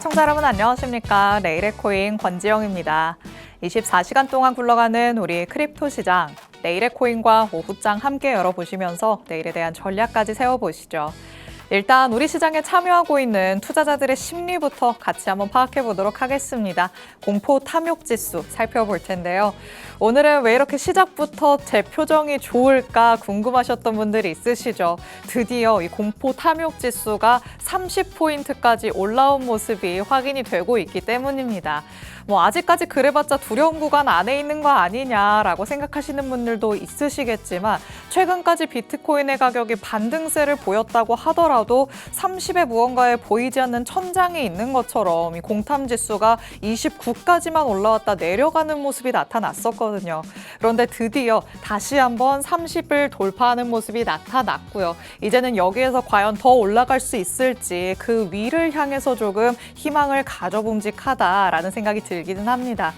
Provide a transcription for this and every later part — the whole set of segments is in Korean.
시청자 여러분 안녕하십니까. 레일의 코인 권지영입니다. 24시간 동안 굴러가는 우리 크립토 시장, 레일의 코인과 오후장 함께 열어보시면서 내일에 대한 전략까지 세워보시죠. 일단 우리 시장에 참여하고 있는 투자자들의 심리부터 같이 한번 파악해 보도록 하겠습니다. 공포 탐욕 지수 살펴볼 텐데요. 오늘은 왜 이렇게 시작부터 제 표정이 좋을까 궁금하셨던 분들이 있으시죠? 드디어 이 공포 탐욕 지수가 30포인트까지 올라온 모습이 확인이 되고 있기 때문입니다. 아직까지 그래봤자 두려움 구간 안에 있는 거 아니냐라고 생각하시는 분들도 있으시겠지만 최근까지 비트코인의 가격이 반등세를 보였다고 하더라도 30에 무언가에 보이지 않는 천장이 있는 것처럼 이 공탐 지수가 29까지만 올라왔다 내려가는 모습이 나타났었거든요. 그런데 드디어 다시 한번 30을 돌파하는 모습이 나타났고요. 이제는 여기에서 과연 더 올라갈 수 있을지 그 위를 향해서 조금 희망을 가져봄직하다라는 생각이 들기는 합니다.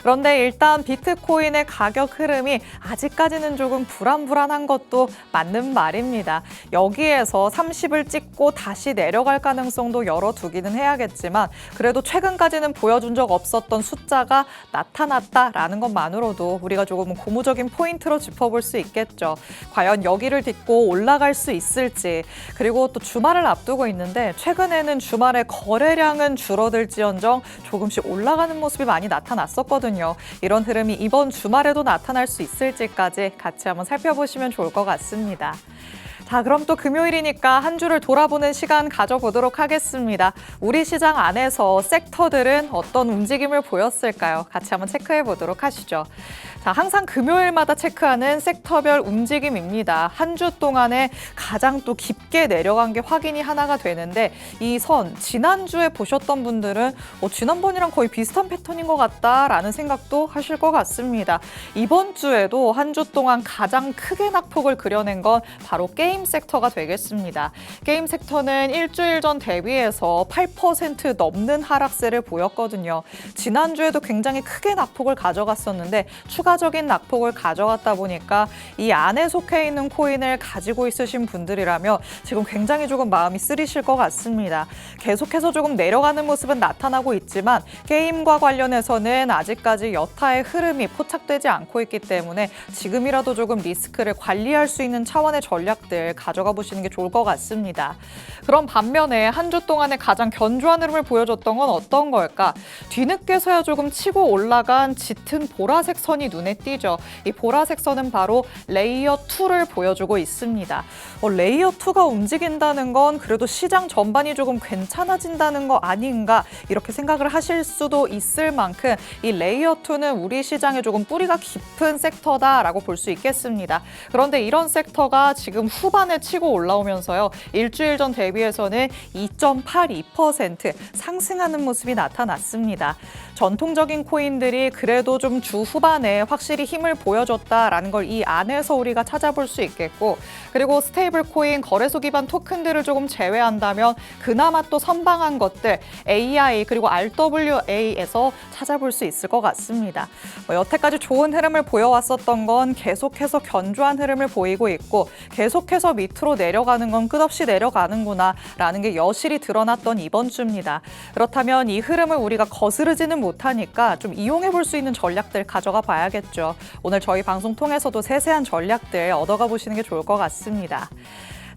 그런데 일단 비트코인의 가격 흐름이 아직까지는 조금 불안한 것도 맞는 말입니다. 여기에서 30을 찍고 다시 내려갈 가능성도 열어두기는 해야겠지만 그래도 최근까지는 보여준 적 없었던 숫자가 나타났다라는 것만으로도 우리가 조금은 고무적인 포인트로 짚어볼 수 있겠죠. 과연 여기를 딛고 올라갈 수 있을지, 그리고 또 주말을 앞두고 있는데 최근에는 주말에 거래량은 줄어들지언정 조금씩 올라가는 모습이 많이 나타났었거든요. 이런 흐름이 이번 주말에도 나타날 수 있을지까지 같이 한번 살펴보시면 좋을 것 같습니다. 자, 그럼 또 금요일이니까 한 주를 돌아보는 시간 가져보도록 하겠습니다. 우리 시장 안에서 섹터들은 어떤 움직임을 보였을까요? 같이 한번 체크해 보도록 하시죠. 자, 항상 금요일마다 체크하는 섹터별 움직임입니다. 한 주 동안에 가장 또 깊게 내려간 게 확인이 하나가 되는데 이 선, 지난주에 보셨던 분들은 지난번이랑 거의 비슷한 패턴인 것 같다라는 생각도 하실 것 같습니다. 이번 주에도 한 주 동안 가장 크게 낙폭을 그려낸 건 바로 게임 섹터가 되겠습니다. 게임 섹터는 일주일 전 대비해서 8% 넘는 하락세를 보였거든요. 지난주에도 굉장히 크게 낙폭을 가져갔었는데 추가적인 낙폭을 가져갔다 보니까 이 안에 속해 있는 코인을 가지고 있으신 분들이라면 지금 굉장히 조금 마음이 쓰리실 것 같습니다. 계속해서 조금 내려가는 모습은 나타나고 있지만 게임과 관련해서는 아직까지 여타의 흐름이 포착되지 않고 있기 때문에 지금이라도 조금 리스크를 관리할 수 있는 차원의 전략들 가져가 보시는 게 좋을 것 같습니다. 그럼 반면에 한 주 동안에 가장 견조한 흐름을 보여줬던 건 어떤 걸까? 뒤늦게서야 조금 치고 올라간 짙은 보라색 선이 눈에 띄죠. 이 보라색 선은 바로 레이어 2를 보여주고 있습니다. 레이어 2가 움직인다는 건 그래도 시장 전반이 조금 괜찮아진다는 거 아닌가 이렇게 생각을 하실 수도 있을 만큼 이 레이어 2는 우리 시장에 조금 뿌리가 깊은 섹터다라고 볼 수 있겠습니다. 그런데 이런 섹터가 지금 후반에 치고 올라오면서요. 일주일 전 대비해서는 2.82% 상승하는 모습이 나타났습니다. 전통적인 코인들이 그래도 좀 주 후반에 확실히 힘을 보여줬다라는 걸 이 안에서 우리가 찾아볼 수 있겠고, 그리고 스테이블 코인 거래소 기반 토큰들을 조금 제외한다면 그나마 또 선방한 것들 AI 그리고 RWA에서 찾아볼 수 있을 것 같습니다. 여태까지 좋은 흐름을 보여왔었던 건 계속해서 견조한 흐름을 보이고 있고 계속해서 밑으로 내려가는 건 끝없이 내려가는구나 라는 게 여실히 드러났던 이번 주입니다. 그렇다면 이 흐름을 우리가 거스르지는 못하니까 좀 이용해 볼 수 있는 전략들 가져가 봐야겠죠. 오늘 저희 방송 통해서도 세세한 전략들 얻어가 보시는 게 좋을 것 같습니다.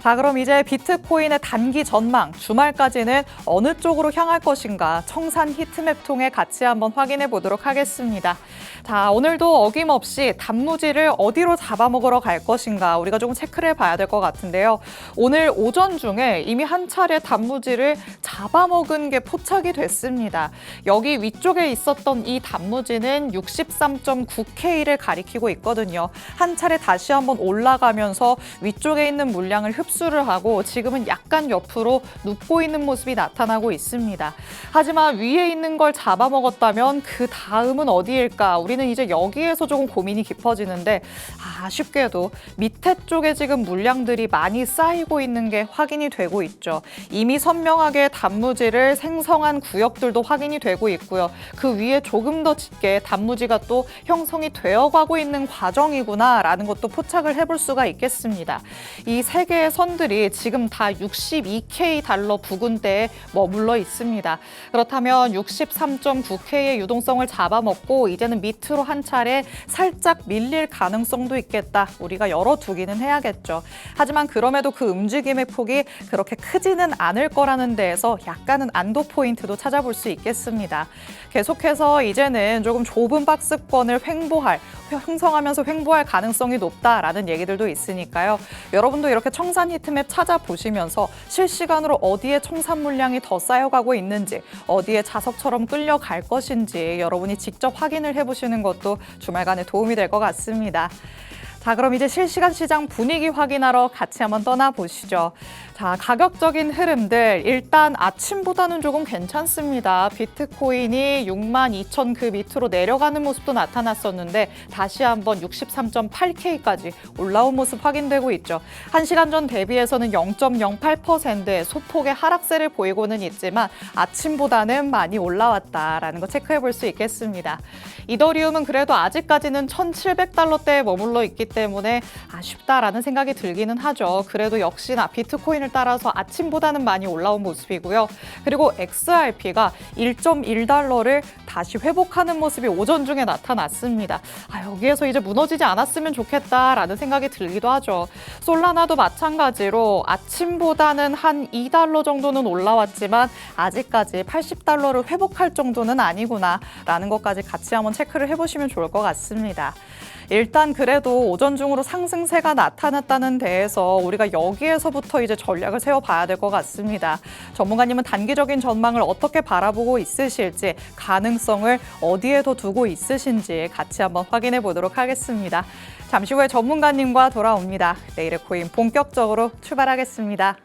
자, 그럼 이제 비트코인의 단기 전망, 주말까지는 어느 쪽으로 향할 것인가 청산 히트맵 통해 같이 한번 확인해 보도록 하겠습니다. 자, 오늘도 어김없이 단무지를 어디로 잡아먹으러 갈 것인가 우리가 조금 체크를 해봐야 될 것 같은데요. 오늘 오전 중에 이미 한 차례 단무지를 잡아먹은 게 포착이 됐습니다. 여기 위쪽에 있었던 이 단무지는 63.9K를 가리키고 있거든요. 한 차례 다시 한번 올라가면서 위쪽에 있는 물량을 흡수를 하고 지금은 약간 옆으로 눕고 있는 모습이 나타나고 있습니다. 하지만 위에 있는 걸 잡아먹었다면 그 다음은 어디일까? 우리는 이제 여기에서 조금 고민이 깊어지는데 아쉽게도 밑에 쪽에 지금 물량들이 많이 쌓이고 있는 게 확인이 되고 있죠. 이미 선명하게 단무지를 생성한 구역들도 확인이 되고 있고요. 그 위에 조금 더 짙게 단무지가 또 형성이 되어가고 있는 과정이구나라는 것도 포착을 해볼 수가 있겠습니다. 이 세 개의 선 선들이 지금 다 62K 달러 부근대에 머물러 있습니다. 그렇다면 63.9K의 유동성을 잡아먹고 이제는 밑으로 한 차례 살짝 밀릴 가능성도 있겠다. 우리가 열어두기는 해야겠죠. 하지만 그럼에도 그 움직임의 폭이 그렇게 크지는 않을 거라는 데에서 약간은 안도 포인트도 찾아볼 수 있겠습니다. 계속해서 이제는 조금 좁은 박스권을 형성하면서 횡보할 가능성이 높다라는 얘기들도 있으니까요. 여러분도 이렇게 청산 히트맵 찾아보시면서 실시간으로 어디에 청산 물량이 더 쌓여가고 있는지, 어디에 자석처럼 끌려갈 것인지 여러분이 직접 확인을 해보시는 것도 주말간에 도움이 될 것 같습니다. 자, 그럼 이제 실시간 시장 분위기 확인하러 같이 한번 떠나보시죠. 자, 가격적인 흐름들 일단 아침보다는 조금 괜찮습니다. 비트코인이 62,000 그 밑으로 내려가는 모습도 나타났었는데 다시 한번 63.8K까지 올라온 모습 확인되고 있죠. 1시간 전 대비해서는 0.08%의 소폭의 하락세를 보이고는 있지만 아침보다는 많이 올라왔다라는 거 체크해 볼 수 있겠습니다. 이더리움은 그래도 아직까지는 1,700달러대에 머물러 있기 때문에 아쉽다라는 생각이 들기는 하죠. 그래도 역시나 비트코인을 따라서 아침보다는 많이 올라온 모습이고요. 그리고 XRP가 1.1달러를 다시 회복하는 모습이 오전 중에 나타났습니다. 여기에서 이제 무너지지 않았으면 좋겠다라는 생각이 들기도 하죠. 솔라나도 마찬가지로 아침보다는 한 2달러 정도는 올라왔지만 아직까지 80달러를 회복할 정도는 아니구나라는 것까지 같이 한번 체크를 해보시면 좋을 것 같습니다. 일단 그래도 오전 중으로 상승세가 나타났다는 데에서 우리가 여기에서부터 이제 전략을 세워봐야 될 것 같습니다. 전문가님은 단기적인 전망을 어떻게 바라보고 있으실지, 가능성을 어디에 더 두고 있으신지 같이 한번 확인해 보도록 하겠습니다. 잠시 후에 전문가님과 돌아옵니다. 내일의 코인 본격적으로 출발하겠습니다.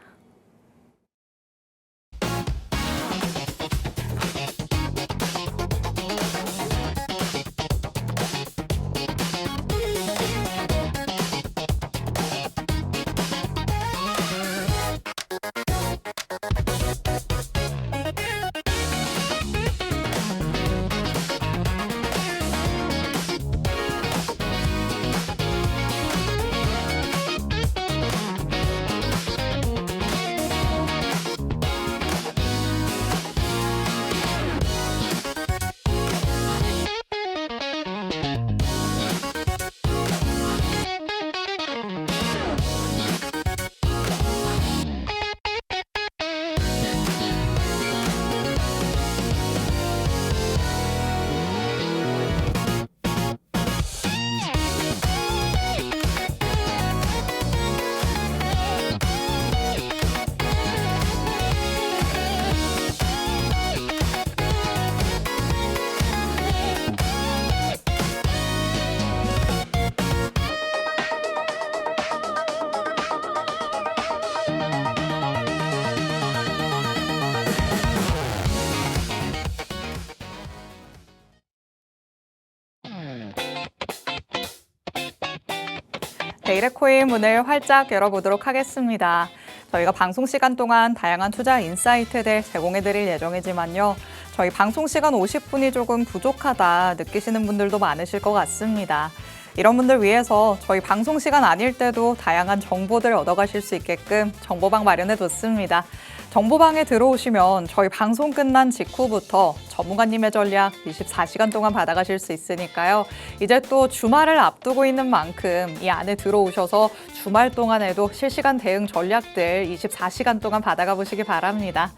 내일의 코인 문을 활짝 열어보도록 하겠습니다. 저희가 방송 시간 동안 다양한 투자 인사이트들 제공해드릴 예정이지만요. 저희 방송 시간 50분이 조금 부족하다 느끼시는 분들도 많으실 것 같습니다. 이런 분들 위해서 저희 방송 시간 아닐 때도 다양한 정보들 얻어가실 수 있게끔 정보방 마련해뒀습니다. 정보방에 들어오시면 저희 방송 끝난 직후부터 전문가님의 전략 24시간 동안 받아가실 수 있으니까요. 이제 또 주말을 앞두고 있는 만큼 이 안에 들어오셔서 주말 동안에도 실시간 대응 전략들 24시간 동안 받아가 보시기 바랍니다.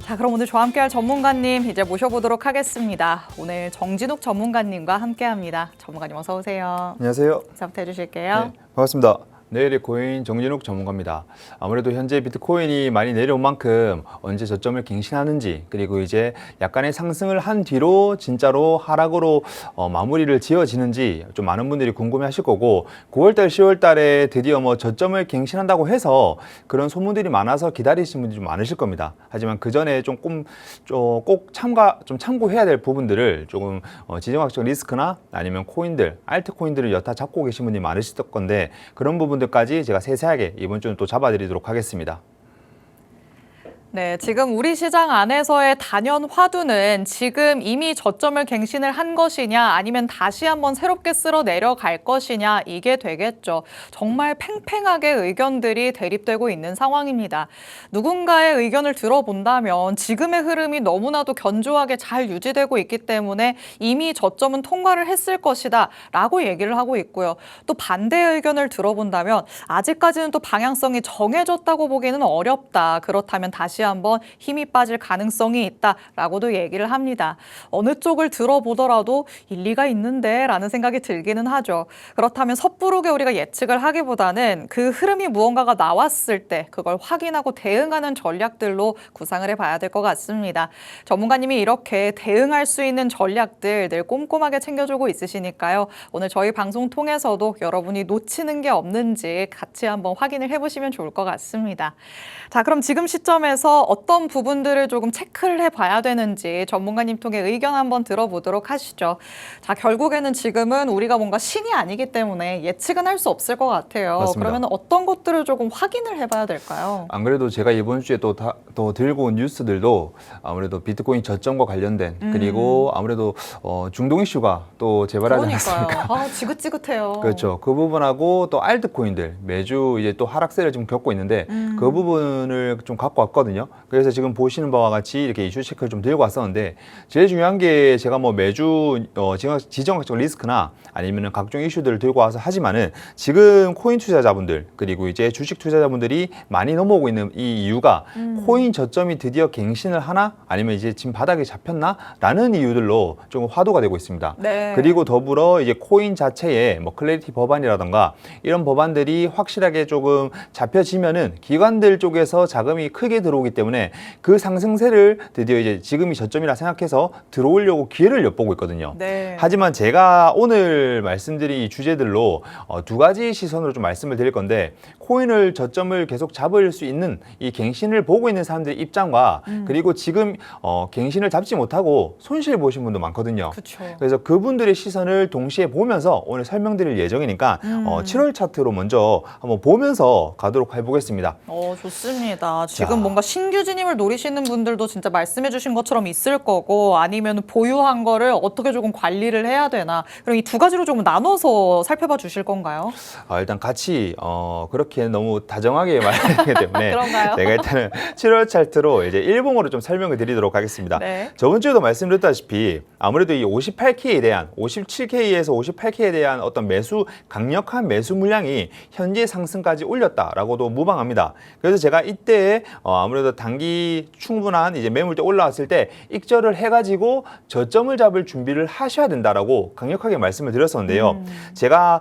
자, 그럼 오늘 저와 함께할 전문가님 이제 모셔보도록 하겠습니다. 오늘 정진욱 전문가님과 함께합니다. 전문가님 어서 오세요. 안녕하세요. 인사부터 해주실게요. 네, 반갑습니다. 내일의 코인 정진욱 전문가입니다. 아무래도 현재 비트코인이 많이 내려온 만큼 언제 저점을 갱신하는지, 그리고 이제 약간의 상승을 한 뒤로 진짜로 하락으로 마무리를 지어지는지 좀 많은 분들이 궁금해하실 거고, 9월달, 10월달에 드디어 뭐 저점을 갱신한다고 해서 그런 소문들이 많아서 기다리시는 분들이 좀 많으실 겁니다. 하지만 그 전에 꼭 참고해야 될 부분들을 조금 지정학적 리스크나 아니면 코인들, 알트코인들을 여타 잡고 계신 분들이 많으실 건데, 그런 부분들까지 제가 세세하게 이번 주는 또 잡아드리도록 하겠습니다. 네, 지금 우리 시장 안에서의 단연 화두는 지금 이미 저점을 갱신을 한 것이냐 아니면 다시 한번 새롭게 쓸어 내려갈 것이냐 이게 되겠죠. 정말 팽팽하게 의견들이 대립되고 있는 상황입니다. 누군가의 의견을 들어본다면 지금의 흐름이 너무나도 견조하게 잘 유지되고 있기 때문에 이미 저점은 통과를 했을 것이다 라고 얘기를 하고 있고요. 또 반대의 의견을 들어본다면 아직까지는 또 방향성이 정해졌다고 보기는 어렵다. 그렇다면 다시 한번 힘이 빠질 가능성이 있다라고도 얘기를 합니다. 어느 쪽을 들어보더라도 일리가 있는데 라는 생각이 들기는 하죠. 그렇다면 섣부르게 우리가 예측을 하기보다는 그 흐름이 무언가가 나왔을 때 그걸 확인하고 대응하는 전략들로 구상을 해봐야 될 것 같습니다. 전문가님이 이렇게 대응할 수 있는 전략들 늘 꼼꼼하게 챙겨주고 있으시니까요. 오늘 저희 방송 통해서도 여러분이 놓치는 게 없는지 같이 한번 확인을 해보시면 좋을 것 같습니다. 자, 그럼 지금 시점에서 어떤 부분들을 조금 체크를 해봐야 되는지 전문가님 통해 의견 한번 들어보도록 하시죠. 자, 결국에는 지금은 우리가 뭔가 신이 아니기 때문에 예측은 할 수 없을 것 같아요. 맞습니다. 그러면 어떤 것들을 조금 확인을 해봐야 될까요? 안 그래도 제가 이번 주에 또 들고 온 뉴스들도 아무래도 비트코인 저점과 관련된 그리고 아무래도 중동 이슈가 또 재발하지 않았습니까? 그러니까요. 아, 지긋지긋해요. 그렇죠. 그 부분하고 또 알트코인들 매주 이제 또 하락세를 지금 겪고 있는데 그 부분을 좀 갖고 왔거든요. 그래서 지금 보시는 바와 같이 이렇게 이슈 체크를 좀 들고 왔었는데 제일 중요한 게 제가 뭐 매주 지정학적 리스크나 아니면은 각종 이슈들을 들고 와서 하지만은 지금 코인 투자자분들 그리고 이제 주식 투자자분들이 많이 넘어오고 있는 이 이유가 코인 저점이 드디어 갱신을 하나 아니면 이제 지금 바닥에 잡혔나 라는 이유들로 조금 화두가 되고 있습니다. 네. 그리고 더불어 이제 코인 자체에 뭐 클래리티 법안이라던가 이런 법안들이 확실하게 조금 잡혀지면은 기관들 쪽에서 자금이 크게 들어오기 때문에 그 상승세를 드디어 이제 지금이 저점이라 생각해서 들어오려고 기회를 엿보고 있거든요. 네. 하지만 제가 오늘 말씀드린 이 주제들로 두 가지 시선으로 좀 말씀을 드릴 건데 코인을 저점을 계속 잡을 수 있는 이 갱신을 보고 있는 사람들의 입장과 그리고 지금 갱신을 잡지 못하고 손실 보신 분도 많거든요. 그렇죠. 그래서 그분들의 시선을 동시에 보면서 오늘 설명드릴 예정이니까 7월 차트로 먼저 한번 보면서 가도록 해보겠습니다. 좋습니다. 지금 자. 뭔가 신규 진입을 노리시는 분들도 진짜 말씀해 주신 것처럼 있을 거고 아니면 보유한 거를 어떻게 조금 관리를 해야 되나 그럼 이 두 가지로 조금 나눠서 살펴봐 주실 건가요? 일단 같이 그렇게 너무 다정하게 말하기 때문에 그런가요? 제가 일단은 7월 차트로 이제 일봉으로 좀 설명을 드리도록 하겠습니다. 네. 저번 주에도 말씀드렸다시피 아무래도 이 58K에 대한 57K에서 58K에 대한 어떤 강력한 매수 물량이 현재 상승까지 올렸다라고도 무방합니다. 그래서 제가 이때 아무래도 단기 충분한 이제 매물대 올라왔을 때 익절을 해가지고 저점을 잡을 준비를 하셔야 된다라고 강력하게 말씀을 드렸었는데요. 제가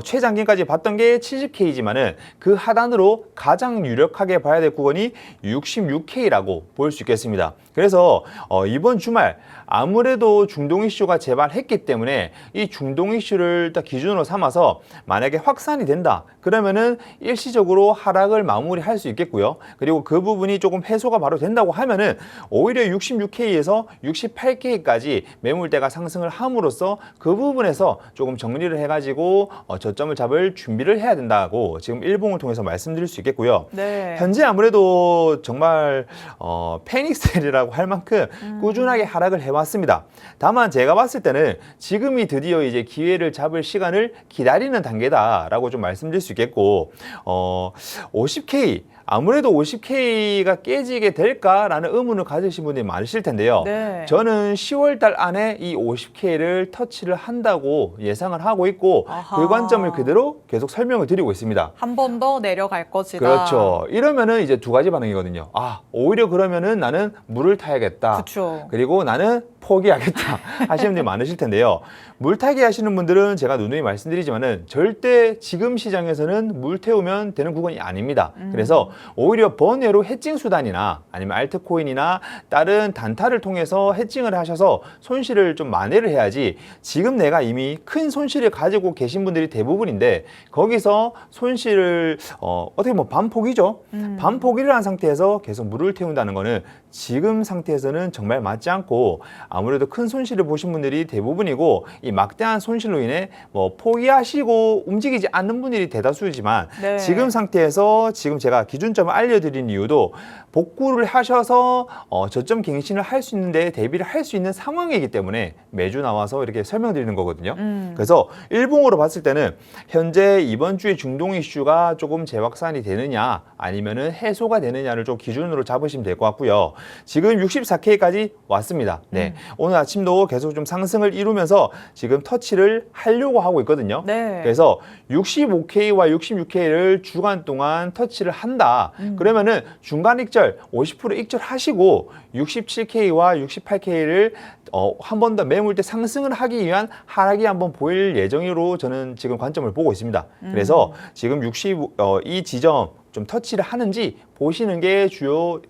최장기까지 봤던 게 70K지만은 그 하단으로 가장 유력하게 봐야 될 구간이 66K라고 볼 수 있겠습니다. 그래서 이번 주말 아무래도 중동 이슈가 재발했기 때문에 이 중동 이슈를 딱 기준으로 삼아서 만약에 확산이 된다 그러면은 일시적으로 하락을 마무리할 수 있겠고요. 그리고 그 부분이 조금 해소가 바로 된다고 하면은 오히려 66K에서 68K까지 매물대가 상승을 함으로써 그 부분에서 조금 정리를 해가지고 저점을 잡을 준비를 해야 된다고 지금 일봉을 통해서 말씀드릴 수 있겠고요. 네. 현재 아무래도 정말 패닉셀이라고 할 만큼 꾸준하게 하락을 해왔습니다. 다만 제가 봤을 때는 지금이 드디어 이제 기회를 잡을 시간을 기다리는 단계다라고 좀 말씀드릴 수 있겠고 50K 아무래도 50K가 깨지게 될까라는 의문을 가지신 분들이 많으실 텐데요. 네. 저는 10월 달 안에 이 50K를 터치를 한다고 예상을 하고 있고 아하. 그 관점을 그대로 계속 설명을 드리고 있습니다. 한 번 더 내려갈 것이다. 그렇죠. 이러면은 이제 두 가지 반응이거든요. 오히려 그러면은 나는 물을 타야겠다. 그렇죠. 그리고 나는 포기하겠다 하시는 분들이 많으실 텐데요. 물타기 하시는 분들은 제가 누누이 말씀드리지만은 절대 지금 시장에서는 물 태우면 되는 구간이 아닙니다. 그래서 오히려 번외로 해칭 수단이나 아니면 알트코인이나 다른 단타를 통해서 해칭을 하셔서 손실을 좀 만회를 해야지 지금 내가 이미 큰 손실을 가지고 계신 분들이 대부분인데 거기서 손실을 어떻게 뭐 반포기죠. 반포기를 한 상태에서 계속 물을 태운다는 거는 지금 상태에서는 정말 맞지 않고 아무래도 큰 손실을 보신 분들이 대부분이고 이 막대한 손실로 인해 뭐 포기하시고 움직이지 않는 분들이 대다수지만 네. 지금 상태에서 지금 제가 기준점을 알려드린 이유도 복구를 하셔서 저점 갱신을 할 수 있는데 대비를 할 수 있는 상황이기 때문에 매주 나와서 이렇게 설명드리는 거거든요. 그래서 일봉으로 봤을 때는 현재 이번 주에 중동 이슈가 조금 재확산이 되느냐 아니면은 해소가 되느냐를 좀 기준으로 잡으시면 될 것 같고요. 지금 64K까지 왔습니다. 네. 오늘 아침도 계속 좀 상승을 이루면서 지금 터치를 하려고 하고 있거든요. 네. 그래서 65K와 66K를 주간 동안 터치를 한다. 그러면은 중간 익절 50% 익절하시고 67K와 68K를 한 번 더 매물대 상승을 하기 위한 하락이 한번 보일 예정으로 저는 지금 관점을 보고 있습니다. 그래서 지금 이 지점 좀 터치를 하는지 보시는 게 주요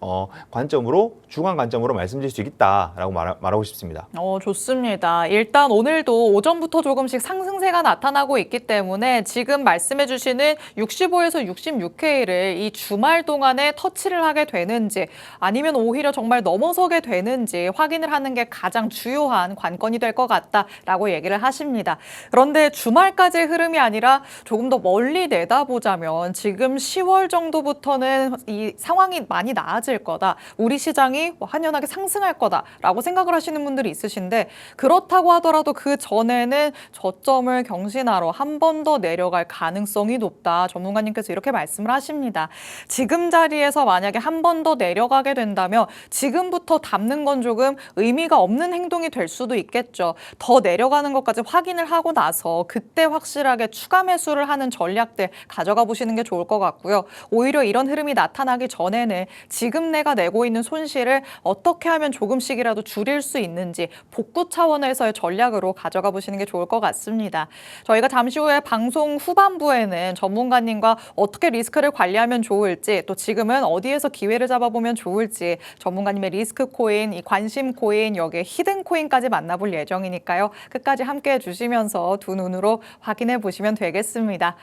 관점으로 주간 관점으로 말씀드릴 수 있다라고 말하고 싶습니다. 좋습니다. 일단 오늘도 오전부터 조금씩 상승세가 나타나고 있기 때문에 지금 말씀해 주시는 65에서 66K를 이 주말 동안에 터치를 하게 되는지 아니면 오히려 정말 넘어서게 되는지 확인을 하는 게 가장 주요한 관건이 될 것 같다라고 얘기를 하십니다. 그런데 주말까지의 흐름이 아니라 조금 더 멀리 내다보자면 지금 10월 정도부터는 이 상황이 많이 나아질 거다. 우리 시장이 한연하게 상승할 거다라고 생각을 하시는 분들이 있으신데 그렇다고 하더라도 그 전에는 저점을 경신하러 한 번 더 내려갈 가능성이 높다. 전문가님께서 이렇게 말씀을 하십니다. 지금 자리에서 만약에 한 번 더 내려가게 된다면 지금부터 담는 건 조금 의미가 없는 행동이 될 수도 있겠죠. 더 내려가는 것까지 확인을 하고 나서 그때 확실하게 추가 매수를 하는 전략들 가져가 보시는 게 좋을 것 같고요. 오히려 이런 흐름이 나타나기 전에는 지금 내가 내고 있는 손실을 어떻게 하면 조금씩이라도 줄일 수 있는지 복구 차원에서의 전략으로 가져가 보시는 게 좋을 것 같습니다. 저희가 잠시 후에 방송 후반부에는 전문가님과 어떻게 리스크를 관리하면 좋을지 또 지금은 어디에서 기회를 잡아보면 좋을지 전문가님의 리스크 코인, 이 관심 코인, 여기에 히든 코인까지 만나볼 예정이니까요. 끝까지 함께해 주시면서 두 눈으로 확인해 보시면 되겠습니다.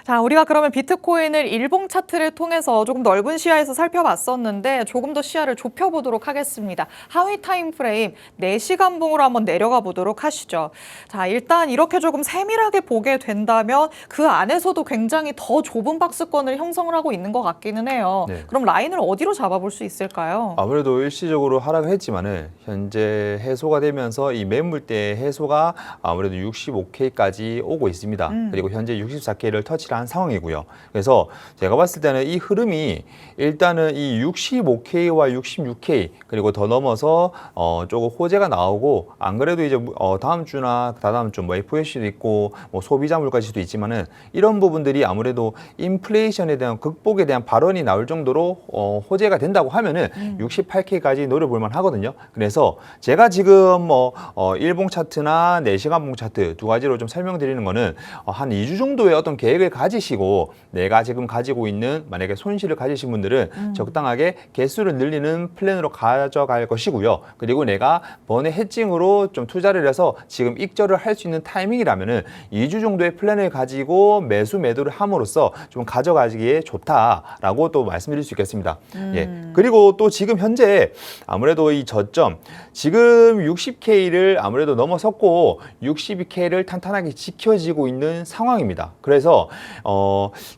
자, 우리가 그러면 비트코인을 일봉 차트를 통해서 조금 넓은 시야에서 살펴봤었는데 조금 더 시야를 좁혀보도록 하겠습니다. 하위 타임프레임 4시간 봉으로 한번 내려가 보도록 하시죠. 자, 일단 이렇게 조금 세밀하게 보게 된다면 그 안에서도 굉장히 더 좁은 박스권을 형성을 하고 있는 것 같기는 해요. 네. 그럼 라인을 어디로 잡아볼 수 있을까요? 아무래도 일시적으로 하락을 했지만은 현재 해소가 되면서 이 매물대 해소가 아무래도 65K까지 오고 있습니다. 그리고 현재 64K를 터치를 한 상황이고요. 그래서 제가 봤을 때는 이 흐름이 일단은 이 65K와 66K 그리고 더 넘어서 조금 호재가 나오고 안 그래도 이제 다음 주나 다다음 주 뭐 FOMC도 있고 뭐 소비자 물가지수도 있지만은 이런 부분들이 아무래도 인플레이션에 대한 극복에 대한 발언이 나올 정도로 호재가 된다고 하면은 68K까지 노려볼 만 하거든요. 그래서 제가 지금 일봉 차트나 4시간 봉 차트 두 가지로 좀 설명드리는 거는 한 2주 정도의 어떤 계획을 가지시고 내가 지금 가지고 있는 만약에 손실을 가지신 분들은 적당하게 개수를 늘리는 플랜으로 가져갈 것이고요. 그리고 내가 번외 해칭으로 좀 투자를 해서 지금 익절을 할 수 있는 타이밍이라면은 2주 정도의 플랜을 가지고 매도를 함으로써 좀 가져가기에 좋다라고 또 말씀드릴 수 있겠습니다. 예. 그리고 또 지금 현재 아무래도 이 저점 지금 60K를 아무래도 넘어섰고 62K를 탄탄하게 지켜지고 있는 상황입니다. 그래서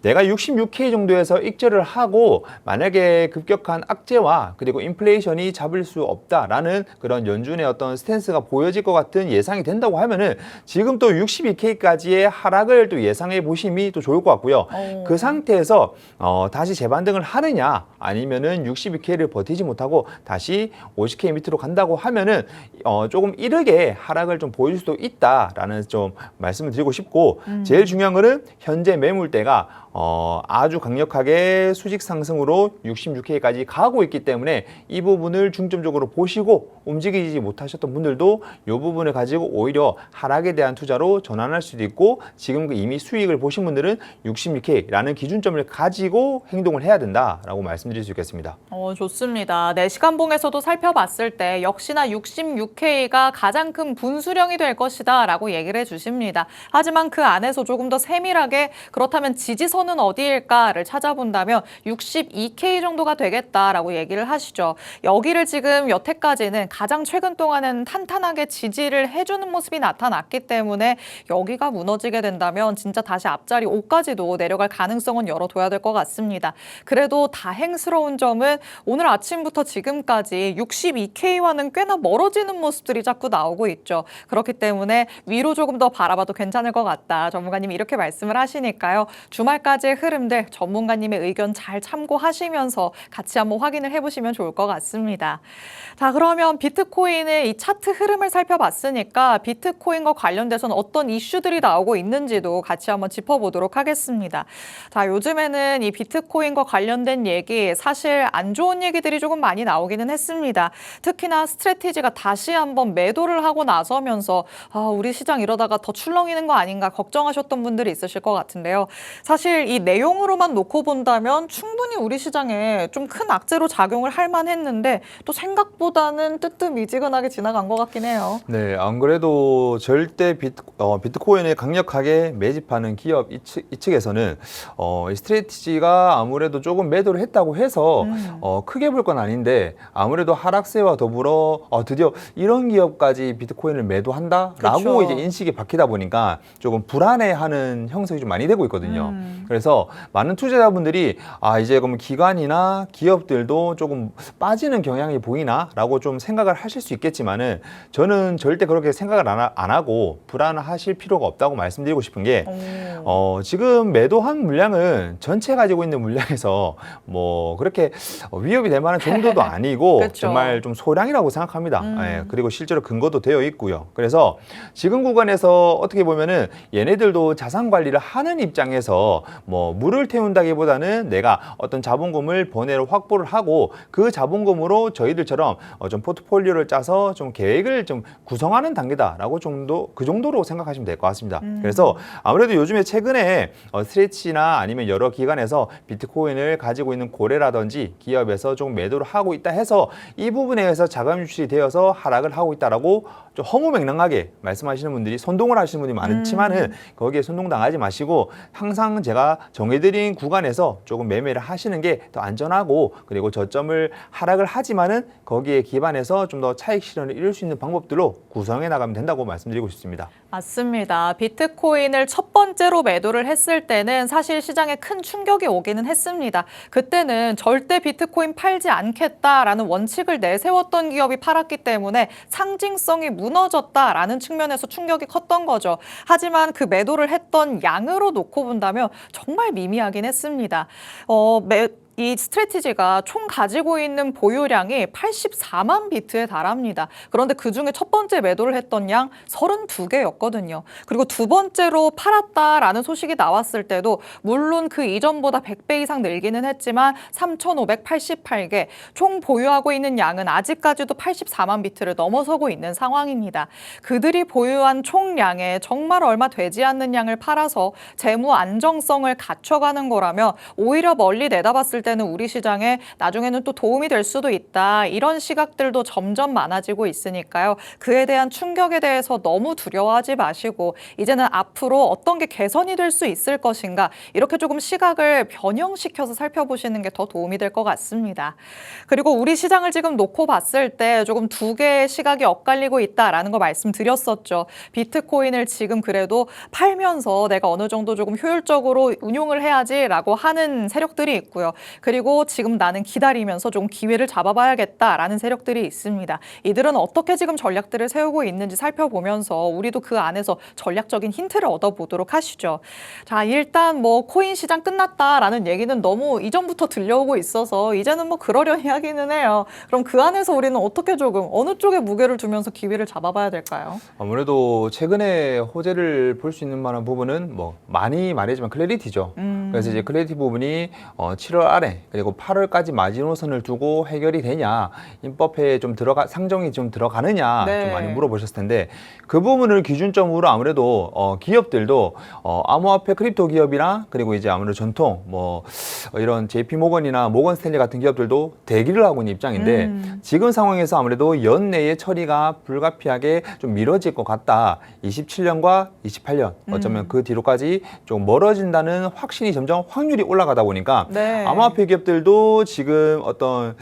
내가 66K 정도에서 익절을 하고 만약에 급격한 악재와 그리고 인플레이션이 잡을 수 없다라는 그런 연준의 어떤 스탠스가 보여질 것 같은 예상이 된다고 하면은 지금 또 62K까지의 하락을 또 예상해 보심이 또 좋을 것 같고요. 그 상태에서 다시 재반등을 하느냐 아니면은 62K를 버티지 못하고 다시 50K 밑으로 간다고 하면은 조금 이르게 하락을 좀 보일 수도 있다라는 좀 말씀을 드리고 싶고 제일 중요한 거는 현재 매물대가 아주 강력하게 수직 상승으로 66K까지 가고 있기 때문에 이 부분을 중점적으로 보시고 움직이지 못하셨던 분들도 이 부분을 가지고 오히려 하락에 대한 투자로 전환할 수도 있고 지금 이미 수익을 보신 분들은 66K라는 기준점을 가지고 행동을 해야 된다라고 말씀드릴 수 있겠습니다. 좋습니다. 4시간 봉에서도 살펴봤을 때 역시나 66K가 가장 큰 분수령이 될 것이다 라고 얘기를 해주십니다. 하지만 그 안에서 조금 더 세밀하게 그렇다면 지지선은 어디일까를 찾아본다면 62K 정도가 되겠다라고 얘기를 하시죠. 여기를 지금 여태까지는 가장 최근 동안은 탄탄하게 지지를 해주는 모습이 나타났기 때문에 여기가 무너지게 된다면 진짜 다시 앞자리 5까지도 내려갈 가능성은 열어둬야 될 것 같습니다. 그래도 다행스러운 점은 오늘 아침부터 지금까지 62K와는 꽤나 멀어지는 모습들이 자꾸 나오고 있죠. 그렇기 때문에 위로 조금 더 바라봐도 괜찮을 것 같다. 전문가님이 이렇게 말씀을 하시니까요. 주말까지의 흐름들 전문가님의 의견 잘 참고하시면서 같이 한번 확인을 해보시면 좋을 것 같습니다. 자, 그러면 비트코인의 이 차트 흐름을 살펴봤으니까 비트코인과 관련돼서는 어떤 이슈들이 나오고 있는지도 같이 한번 짚어보도록 하겠습니다. 자, 요즘에는 이 비트코인과 관련된 얘기 사실 안 좋은 얘기들이 조금 많이 나오기는 했습니다. 특히나 스트래티지가 다시 한번 매도를 하고 나서면서 우리 시장 이러다가 더 출렁이는 거 아닌가 걱정하셨던 분들이 있으실 것 같은데요. 사실 이 내용으로만 놓고 본다면 충분히 우리 시장에 좀 큰 악재로 작용을 할 만했는데 또 생각보다는 뜨뜻미지근하게 지나간 것 같긴 해요. 네, 안 그래도 절대 비트코인을 강력하게 매집하는 기업 이 측에서는 이 스트래티지가 아무래도 조금 매도를 했다고 해서 크게 볼 건 아닌데 아무래도 하락세와 더불어 드디어 이런 기업까지 비트코인을 매도한다라고 그렇죠. 이제 인식이 바뀌다 보니까 조금 불안해하는 형성이 좀 많이 되고 있거든요. 그래서 많은 투자자분들이 이제 그럼 기관이나 기업들도 조금 빠지는 경향이 보이나라고 좀 생각을 하실 수 있겠지만은 저는 절대 그렇게 생각을 안 하고 불안하실 필요가 없다고 말씀드리고 싶은 게 지금 매도한 물량은 전체 가지고 있는 물량에서 뭐 그렇게 위협이 될 만한 정도도 아니고 그렇죠. 정말 좀 소량이라고 생각합니다. 예, 그리고 실제로 근거도 되어 있고요. 그래서 지금 구간에서 어떻게 보면은 얘네들도 자산 관리를 하는 입장에서 뭐 물을 태운다기보다는 내가 어떤 자본금을 번외로 확보를 하고 그 자본금으로 저희들처럼 좀 포트폴리오를 짜서 좀 계획을 좀 구성하는 단계다라고 그 정도로 생각하시면 될 것 같습니다. 그래서 아무래도 요즘에 최근에 스트레치나 아니면 여러 기관에서 비트코인을 가지고 있는 고래라든지 기업에서 좀 매도를 하고 있다 해서 이 부분에 의해서 자금 유출이 되어서 하락을 하고 있다라고 좀 허무맹랑하게 말씀하시는 분들이 선동을 하시는 분들이 많지만은 거기에 선동당하지 마시고 항상 제가 정해드린 구간에서 조금 매매를 하시는 게 더 안전하고 그리고 저점을 하락을 하지만은 거기에 기반해서 좀 더 차익 실현을 이룰 수 있는 방법들로 구성해 나가면 된다고 말씀드리고 싶습니다. 맞습니다. 비트코인을 첫 번째로 매도를 했을 때는 사실 시장에 큰 충격이 오기는 했습니다. 그때는 절대 비트코인 팔지 않겠다라는 원칙을 내세웠던 기업이 팔았기 때문에 상징성이 무너졌다라는 측면에서 충격이 컸던 거죠. 하지만 그 매도를 했던 양으로 놓고 본다면 정말 미미하긴 했습니다. 이 스트래티지가 총 가지고 있는 보유량이 84만 비트에 달합니다. 그런데 그중에 첫 번째 매도를 했던 양 32개였거든요. 그리고 두 번째로 팔았다라는 소식이 나왔을 때도 물론 그 이전보다 100배 이상 늘기는 했지만 3,588개, 총 보유하고 있는 양은 아직까지도 84만 비트를 넘어서고 있는 상황입니다. 그들이 보유한 총량에 정말 얼마 되지 않는 양을 팔아서 재무 안정성을 갖춰가는 거라면 오히려 멀리 내다봤을 때는 우리 시장에 나중에는 또 도움이 될 수도 있다. 이런 시각들도 점점 많아지고 있으니까요. 그에 대한 충격에 대해서 너무 두려워하지 마시고 이제는 앞으로 어떤 게 개선이 될 수 있을 것인가 이렇게 조금 시각을 변형시켜서 살펴보시는 게 더 도움이 될 것 같습니다. 그리고 우리 시장을 지금 놓고 봤을 때 조금 두 개의 시각이 엇갈리고 있다라는 거 말씀드렸었죠. 비트코인을 지금 그래도 팔면서 내가 어느 정도 조금 효율적으로 운용을 해야지라고 하는 세력들이 있고요. 그리고 지금 나는 기다리면서 좀 기회를 잡아봐야겠다라는 세력들이 있습니다. 이들은 어떻게 지금 전략들을 세우고 있는지 살펴보면서 우리도 그 안에서 전략적인 힌트를 얻어보도록 하시죠. 자, 일단 뭐 코인 시장 끝났다라는 얘기는 너무 이전부터 들려오고 있어서 이제는 뭐 그러려니 하기는 해요. 그럼 그 안에서 우리는 어떻게 조금 어느 쪽에 무게를 두면서 기회를 잡아봐야 될까요? 아무래도 최근에 호재를 볼 수 있는 만한 부분은 뭐 많이 말하지만 클래리티죠. 그래서 이제 클래리티 부분이 7월 말에 그리고 8월까지 마지노선을 두고 해결이 되냐, 입법회에 좀 상정이 좀 들어가느냐 네. 좀 많이 물어보셨을 텐데 그 부분을 기준점으로 아무래도 기업들도 암호화폐 크립토 기업이나 그리고 이제 아무래도 전통 뭐 이런 JP 모건이나 모건 스탠리 같은 기업들도 대기를 하고 있는 입장인데 지금 상황에서 아무래도 연내에 처리가 불가피하게 좀 미뤄질 것 같다. 27년과 28년 어쩌면 그 뒤로까지 좀 멀어진다는 확신이 점점 확률이 올라가다 보니까 네. 암호화폐 기업들도 지금 어떤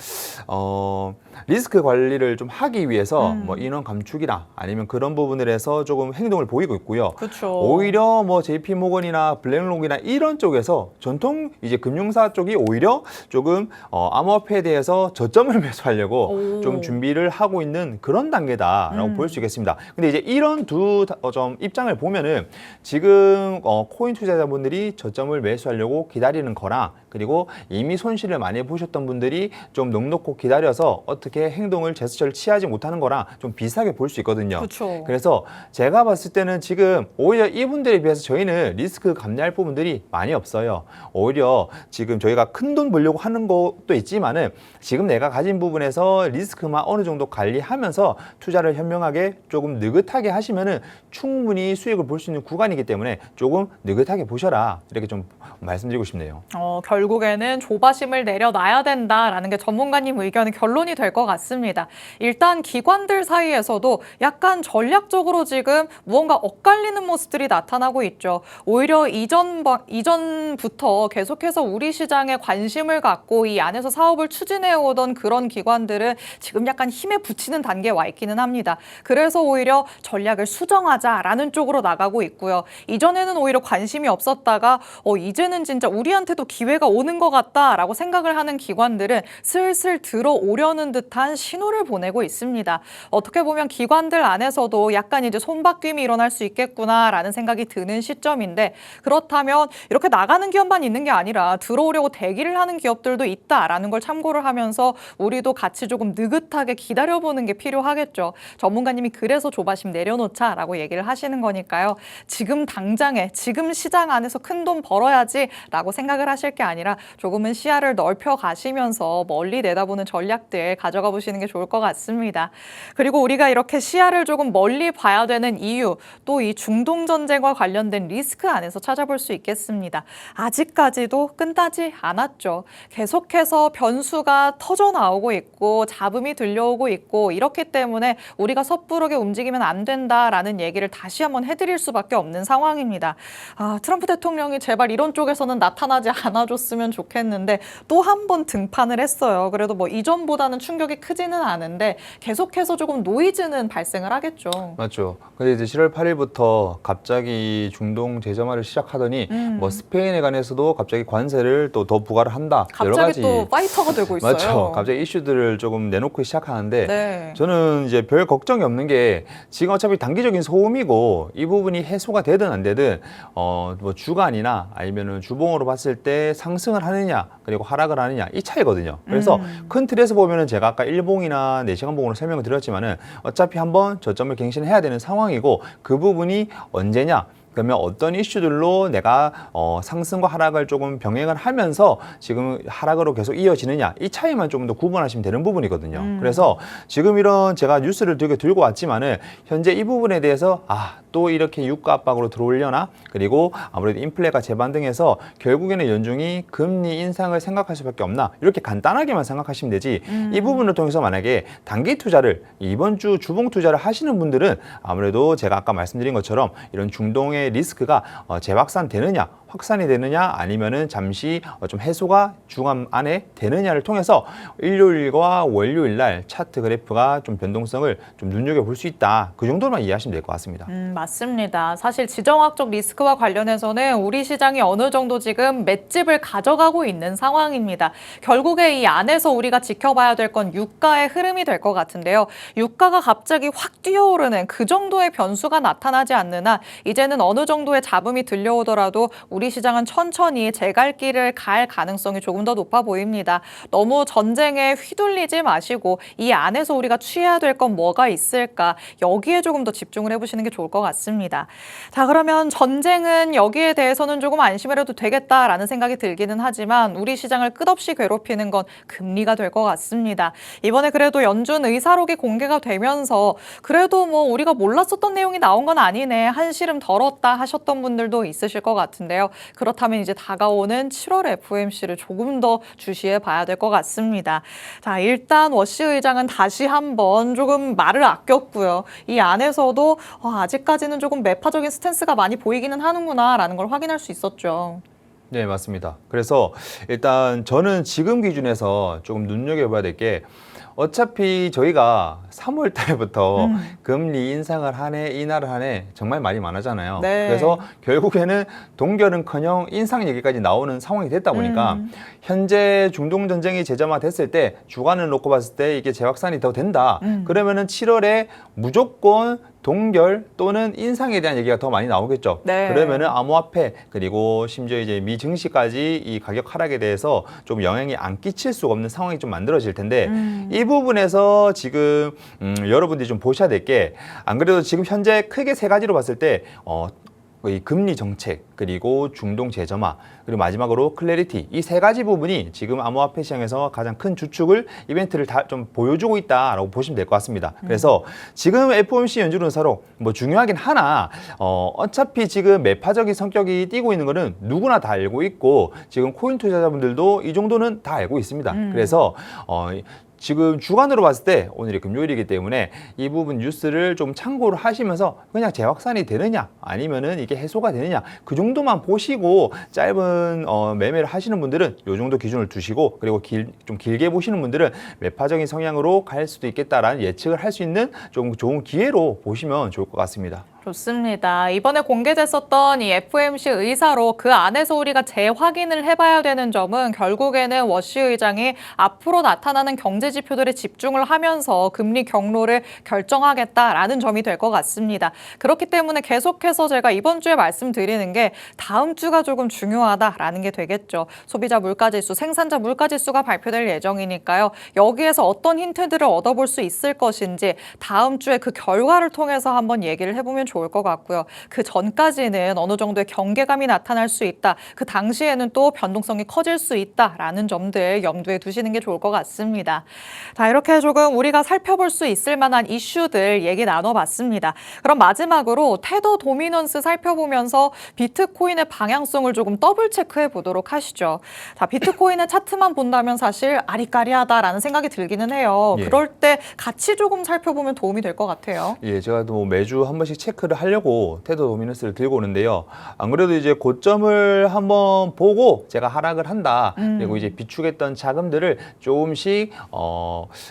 리스크 관리를 좀 하기 위해서 뭐 인원 감축이나 아니면 그런 부분들에서 조금 행동을 보이고 있고요. 그렇죠. 오히려 뭐 JP 모건이나 블랙록이나 이런 쪽에서 전통 이제 금융사 쪽이 오히려 조금 암호화폐에 대해서 저점을 매수하려고 오. 좀 준비를 하고 있는 그런 단계다라고 볼 수 있겠습니다. 근데 이제 이런 두 점 입장을 보면은 지금 코인 투자자분들이 저점을 매수하려고 기다리는 거랑 그리고 이미 손실을 많이 보셨던 분들이 좀 넉넉히 기다려서 어떻게 행동을 제스처를 취하지 못하는 거랑 좀 비슷하게 볼 수 있거든요. 그렇죠. 그래서 제가 봤을 때는 지금 오히려 이분들에 비해서 저희는 리스크 감내할 부분들이 많이 없어요. 오히려 지금 저희가 큰 돈 벌려고 하는 것도 있지만은 지금 내가 가진 부분에서 리스크만 어느 정도 관리하면서 투자를 현명하게 조금 느긋하게 하시면은 충분히 수익을 볼 수 있는 구간이기 때문에 조금 느긋하게 보셔라 이렇게 좀 말씀드리고 싶네요. 결국에는 조바심을 내려놔야 된다라는 게 전문가님 의견의 결론이 될 것 같습니다. 일단 기관들 사이에서도 약간 전략적으로 지금 무언가 엇갈리는 모습들이 나타나고 있죠. 오히려 이전부터 계속해서 우리 시장에 관심을 갖고 이 안에서 사업을 추진해 오던 그런 기관들은 지금 약간 힘에 부치는 단계에 와 있기는 합니다. 그래서 오히려 전략을 수정하자라는 쪽으로 나가고 있고요. 이전에는 오히려 관심이 없었다가 이제는 진짜 우리한테도 기회가 오는 것 같다라고 생각을 하는 기관들은 슬슬 들어오려는 듯한 신호를 보내고 있습니다. 어떻게 보면 기관들 안에서도 약간 이제 손바뀜이 일어날 수 있겠구나라는 생각이 드는 시점인데 그렇다면 이렇게 나가는 기업만 있는 게 아니라 들어오려고 대기를 하는 기업들도 있다라는 걸 참고를 하면서 우리도 같이 조금 느긋하게 기다려보는 게 필요하겠죠. 전문가님이 그래서 조바심 내려놓자라고 얘기를 하시는 거니까요. 지금 당장에 지금 시장 안에서 큰 돈 벌어야지라고 생각을 하실 게 아니라 조금은 시야를 넓혀 가시면서 멀리 내다보는 전략들 가져가 보시는 게 좋을 것 같습니다. 그리고 우리가 이렇게 시야를 조금 멀리 봐야 되는 이유, 또 이 중동 전쟁과 관련된 리스크 안에서 찾아볼 수 있겠습니다. 아직까지도 끝나지 않았죠. 계속해서 변수가 터져 나오고 있고 잡음이 들려오고 있고 이렇기 때문에 우리가 섣부르게 움직이면 안 된다라는 얘기를 다시 한번 해드릴 수밖에 없는 상황입니다. 트럼프 대통령이 제발 이런 쪽에서는 나타나지 않아줬으면 좋겠는데 또 한 번 등판을 했어요. 그래도 뭐 이전보다는 충격이 크지는 않은데 계속해서 조금 노이즈는 발생을 하겠죠. 맞죠. 근데 이제 7월 8일부터 갑자기 중동 재점화를 시작하더니 뭐 스페인에 관해서도 갑자기 관세를 또 더 부과를 한다. 여러 가지 갑자기 또 파이터가 되고 있어요. 맞죠. 갑자기 이슈들을 조금 내놓고 시작하는데 네. 저는 이제 별 걱정이 없는 게 지금 어차피 단기적인 소음이고 이 부분이 해소가 되든 안 되든 뭐 주간이나 아니면은 주봉으로 봤을 때 상승을 하느냐 그리고 하락을 하느냐 이 차이거든요. 그래서 큰 틀에서 보면은 제가 아까 일봉이나 4시간 봉으로 설명을 드렸지만은 어차피 한번 저점을 갱신해야 되는 상황이고 그 부분이 언제냐? 그러면 어떤 이슈들로 내가 상승과 하락을 조금 병행을 하면서 지금 하락으로 계속 이어지느냐 이 차이만 조금 더 구분하시면 되는 부분이거든요. 그래서 지금 이런 제가 뉴스를 되게 들고 왔지만은 현재 이 부분에 대해서 또 이렇게 유가 압박으로 들어오려나 그리고 아무래도 인플레가 재반등해서 결국에는 연준이 금리 인상을 생각할 수밖에 없나 이렇게 간단하게만 생각하시면 되지 이 부분을 통해서 만약에 단기 투자를 이번 주 주봉 투자를 하시는 분들은 아무래도 제가 아까 말씀드린 것처럼 이런 중동의 리스크가 재확산되느냐 확산이 되느냐 아니면은 잠시 좀 해소가 주간 안에 되느냐를 통해서 일요일과 월요일 날 차트 그래프가 좀 변동성을 좀 눈여겨볼 수 있다. 그 정도만 이해하시면 될 것 같습니다. 맞습니다. 사실 지정학적 리스크와 관련해서는 우리 시장이 어느 정도 지금 맷집을 가져가고 있는 상황입니다. 결국에 이 안에서 우리가 지켜봐야 될 건 유가의 흐름이 될 것 같은데요. 유가가 갑자기 확 뛰어오르는 그 정도의 변수가 나타나지 않는 한 이제는 어느 정도의 잡음이 들려오더라도 우리 시장은 천천히 제갈길을 갈 가능성이 조금 더 높아 보입니다. 너무 전쟁에 휘둘리지 마시고 이 안에서 우리가 취해야 될 건 뭐가 있을까? 여기에 조금 더 집중을 해보시는 게 좋을 것 같습니다. 자, 그러면 전쟁은 여기에 대해서는 조금 안심을 해도 되겠다라는 생각이 들기는 하지만 우리 시장을 끝없이 괴롭히는 건 금리가 될 것 같습니다. 이번에 그래도 연준 의사록이 공개가 되면서 그래도 뭐 우리가 몰랐었던 내용이 나온 건 아니네, 한시름 덜었다 하셨던 분들도 있으실 것 같은데요. 그렇다면 이제 다가오는 7월 FOMC를 조금 더 주시해 봐야 될 것 같습니다. 자, 일단 워시 의장은 다시 한번 조금 말을 아꼈고요. 이 안에서도 아직까지는 조금 매파적인 스탠스가 많이 보이기는 하는구나라는 걸 확인할 수 있었죠. 네, 맞습니다. 그래서 일단 저는 지금 기준에서 조금 눈여겨봐야 될 게 어차피 저희가 3월 달부터 금리 인상을 하네, 인하를 하네 정말 말이 많았잖아요. 네. 그래서 결국에는 동결은커녕 인상 얘기까지 나오는 상황이 됐다 보니까 현재 중동 전쟁이 재점화됐을 때 주간을 놓고 봤을 때 이게 재확산이 더 된다. 그러면은 7월에 무조건 동결 또는 인상에 대한 얘기가 더 많이 나오겠죠. 네. 그러면은 암호화폐 그리고 심지어 이제 미 증시까지 이 가격 하락에 대해서 좀 영향이 안 끼칠 수가 없는 상황이 좀 만들어질 텐데 이 부분에서 지금 여러분들이 좀 보셔야 될 게 안 그래도 지금 현재 크게 세 가지로 봤을 때 이 금리 정책 그리고 중동 재점화 그리고 마지막으로 클래리티 이 세 가지 부분이 지금 암호화폐 시장에서 가장 큰 주축을 이벤트를 다 좀 보여주고 있다라고 보시면 될 것 같습니다. 그래서 지금 FOMC 연준 의사록 뭐 중요하긴 하나 어차피 지금 매파적인 성격이 띠고 있는 거는 누구나 다 알고 있고 지금 코인 투자자분들도 이 정도는 다 알고 있습니다. 그래서 지금 주간으로 봤을 때 오늘이 금요일이기 때문에 이 부분 뉴스를 좀 참고를 하시면서 그냥 재확산이 되느냐 아니면은 이게 해소가 되느냐 그 정도만 보시고 짧은 매매를 하시는 분들은 이 정도 기준을 두시고 그리고 좀 길게 보시는 분들은 매파적인 성향으로 갈 수도 있겠다라는 예측을 할 수 있는 좀 좋은 기회로 보시면 좋을 것 같습니다. 좋습니다. 이번에 공개됐었던 이 FOMC 의사로 그 안에서 우리가 재확인을 해봐야 되는 점은 결국에는 워시 의장이 앞으로 나타나는 경제 지표들에 집중을 하면서 금리 경로를 결정하겠다라는 점이 될 것 같습니다. 그렇기 때문에 계속해서 제가 이번 주에 말씀드리는 게 다음 주가 조금 중요하다라는 게 되겠죠. 소비자 물가지수, 생산자 물가지수가 발표될 예정이니까요. 여기에서 어떤 힌트들을 얻어볼 수 있을 것인지 다음 주에 그 결과를 통해서 한번 얘기를 해보면 좋을 것 같고요. 그 전까지는 어느 정도의 경계감이 나타날 수 있다. 그 당시에는 또 변동성이 커질 수 있다라는 점들 염두에 두시는 게 좋을 것 같습니다. 자, 이렇게 조금 우리가 살펴볼 수 있을 만한 이슈들 얘기 나눠봤습니다. 그럼 마지막으로 테더 도미넌스 살펴보면서 비트코인의 방향성을 조금 더블 체크해 보도록 하시죠. 자, 비트코인의 차트만 본다면 사실 아리까리하다라는 생각이 들기는 해요. 예. 그럴 때 같이 조금 살펴보면 도움이 될 것 같아요. 예, 제가 또 매주 한 번씩 체크를 하려고 테더 도미넌스를 들고 오는데요. 안 그래도 이제 고점을 한번 보고 제가 하락을 한다. 그리고 이제 비축했던 자금들을 조금씩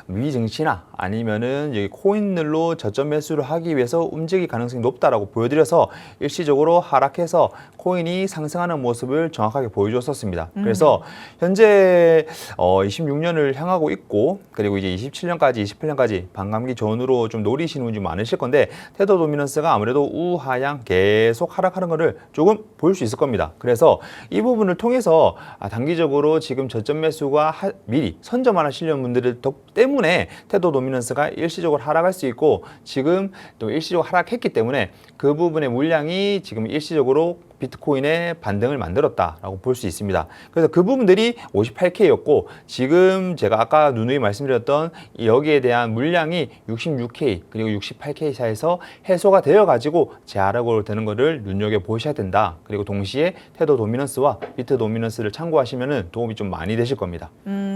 위증시나 아니면은 여기 코인들로 저점 매수를 하기 위해서 움직일 가능성이 높다라고 보여드려서 일시적으로 하락해서 코인이 상승하는 모습을 정확하게 보여줬었습니다. 그래서 현재 26년을 향하고 있고 그리고 이제 27년까지 28년까지 반감기 전후로 좀 노리시는 분이 많으실 건데 테더 도미넌스가 아무래도 우하향 계속 하락하는 거를 조금 볼 수 있을 겁니다. 그래서 이 부분을 통해서 단기적으로 지금 저점 매수가 미리 선점하시려는 분들 때문에 테더 도미넌스가 일시적으로 하락할 수 있고 지금 또 일시적으로 하락했기 때문에 그 부분의 물량이 지금 일시적으로 비트코인의 반등을 만들었다라고 볼 수 있습니다. 그래서 그 부분들이 58K였고 지금 제가 아까 누누이 말씀드렸던 여기에 대한 물량이 66K 그리고 68K 사이에서 해소가 되어가지고 재하락으로 되는 것을 눈여겨보셔야 된다. 그리고 동시에 테더 도미넌스와 비트 도미넌스를 참고하시면 도움이 좀 많이 되실 겁니다.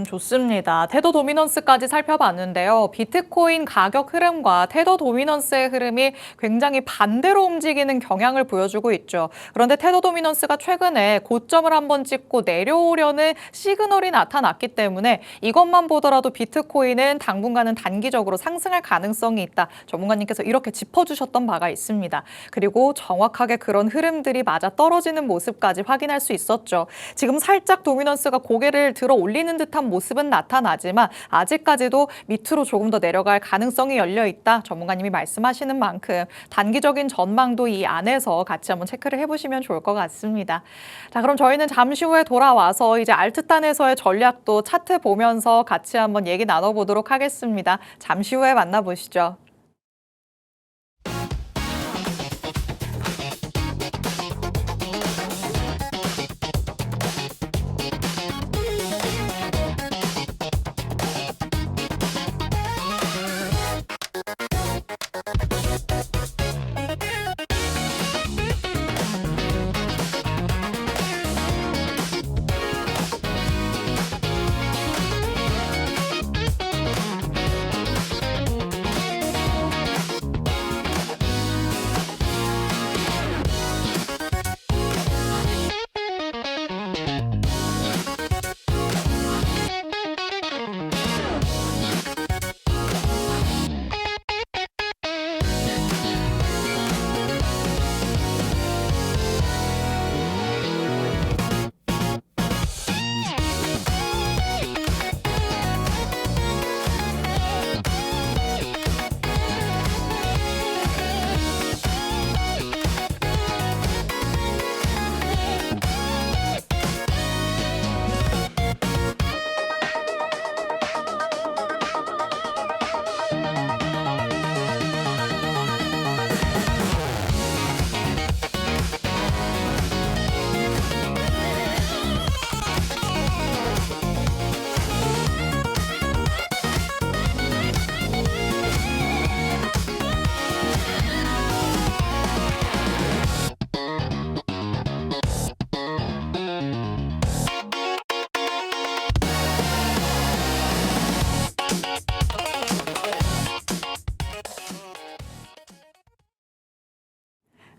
좋습니다. 테더 도미넌스까지 살펴봤는데요. 비트코인 가격 흐름과 테더 도미넌스의 흐름이 굉장히 반대로 움직이는 경향을 보여주고 있죠. 그런데 테더 도미넌스가 최근에 고점을 한번 찍고 내려오려는 시그널이 나타났기 때문에 이것만 보더라도 비트코인은 당분간은 단기적으로 상승할 가능성이 있다. 전문가님께서 이렇게 짚어주셨던 바가 있습니다. 그리고 정확하게 그런 흐름들이 맞아 떨어지는 모습까지 확인할 수 있었죠. 지금 살짝 도미넌스가 고개를 들어 올리는 듯한 모습은 나타나지만 아직까지도 밑으로 조금 더 내려갈 가능성이 열려 있다. 전문가님이 말씀하시는 만큼 단기적인 전망도 이 안에서 같이 한번 체크를 해보시면 좋을 것 같습니다. 자, 그럼 저희는 잠시 후에 돌아와서 이제 알트단에서의 전략도 차트 보면서 같이 한번 얘기 나눠보도록 하겠습니다. 잠시 후에 만나보시죠.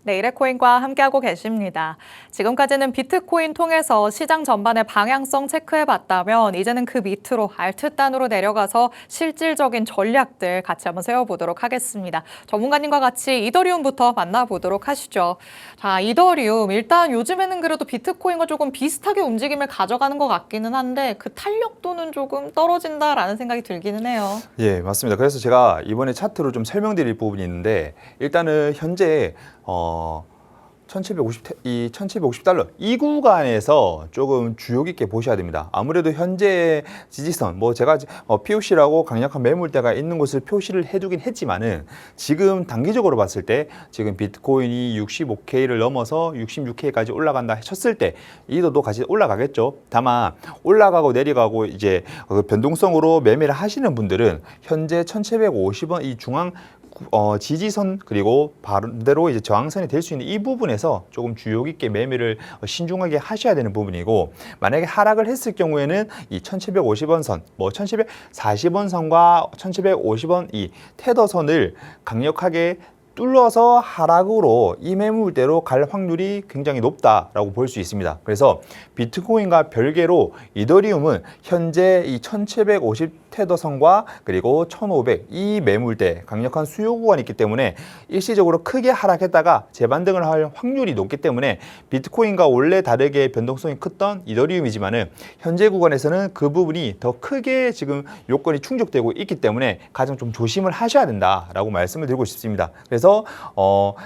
네이레코인과 함께하고 계십니다. 지금까지는 비트코인 통해서 시장 전반의 방향성 체크해봤다면 이제는 그 밑으로 알트단으로 내려가서 실질적인 전략들 같이 한번 세워보도록 하겠습니다. 전문가님과 같이 이더리움부터 만나보도록 하시죠. 자, 이더리움 일단 요즘에는 그래도 비트코인과 조금 비슷하게 움직임을 가져가는 것 같기는 한데 그 탄력도는 조금 떨어진다라는 생각이 들기는 해요. 예, 맞습니다. 그래서 제가 이번에 차트로 좀 설명드릴 부분이 있는데 일단은 현재 1750달러 이 구간에서 조금 주의 깊게 보셔야 됩니다. 아무래도 현재 지지선, 제가 POC라고 강력한 매물대가 있는 곳을 표시를 해두긴 했지만은 지금 단기적으로 봤을 때 지금 비트코인이 65K를 넘어서 66K까지 올라간다 쳤을 때 이도도 같이 올라가겠죠. 다만 올라가고 내려가고 이제 변동성으로 매매를 하시는 분들은 현재 1750원 이 중앙 지지선 그리고 반대로 이제 저항선이 될 수 있는 이 부분에서 조금 주의 깊게 매매를 신중하게 하셔야 되는 부분이고 만약에 하락을 했을 경우에는 이 1750원 선, 1740원 선과 1750원 이 테더선을 강력하게 뚫어서 하락으로 이 매물대로 갈 확률이 굉장히 높다라고 볼 수 있습니다. 그래서 비트코인과 별개로 이더리움은 현재 이 1750 테더선과 그리고 1500 이 매물대 강력한 수요 구간이 있기 때문에 일시적으로 크게 하락했다가 재반등을 할 확률이 높기 때문에 비트코인과 원래 다르게 변동성이 컸던 이더리움이지만은 현재 구간에서는 그 부분이 더 크게 지금 요건이 충족되고 있기 때문에 가장 좀 조심을 하셔야 된다라고 말씀을 드리고 싶습니다. 그래서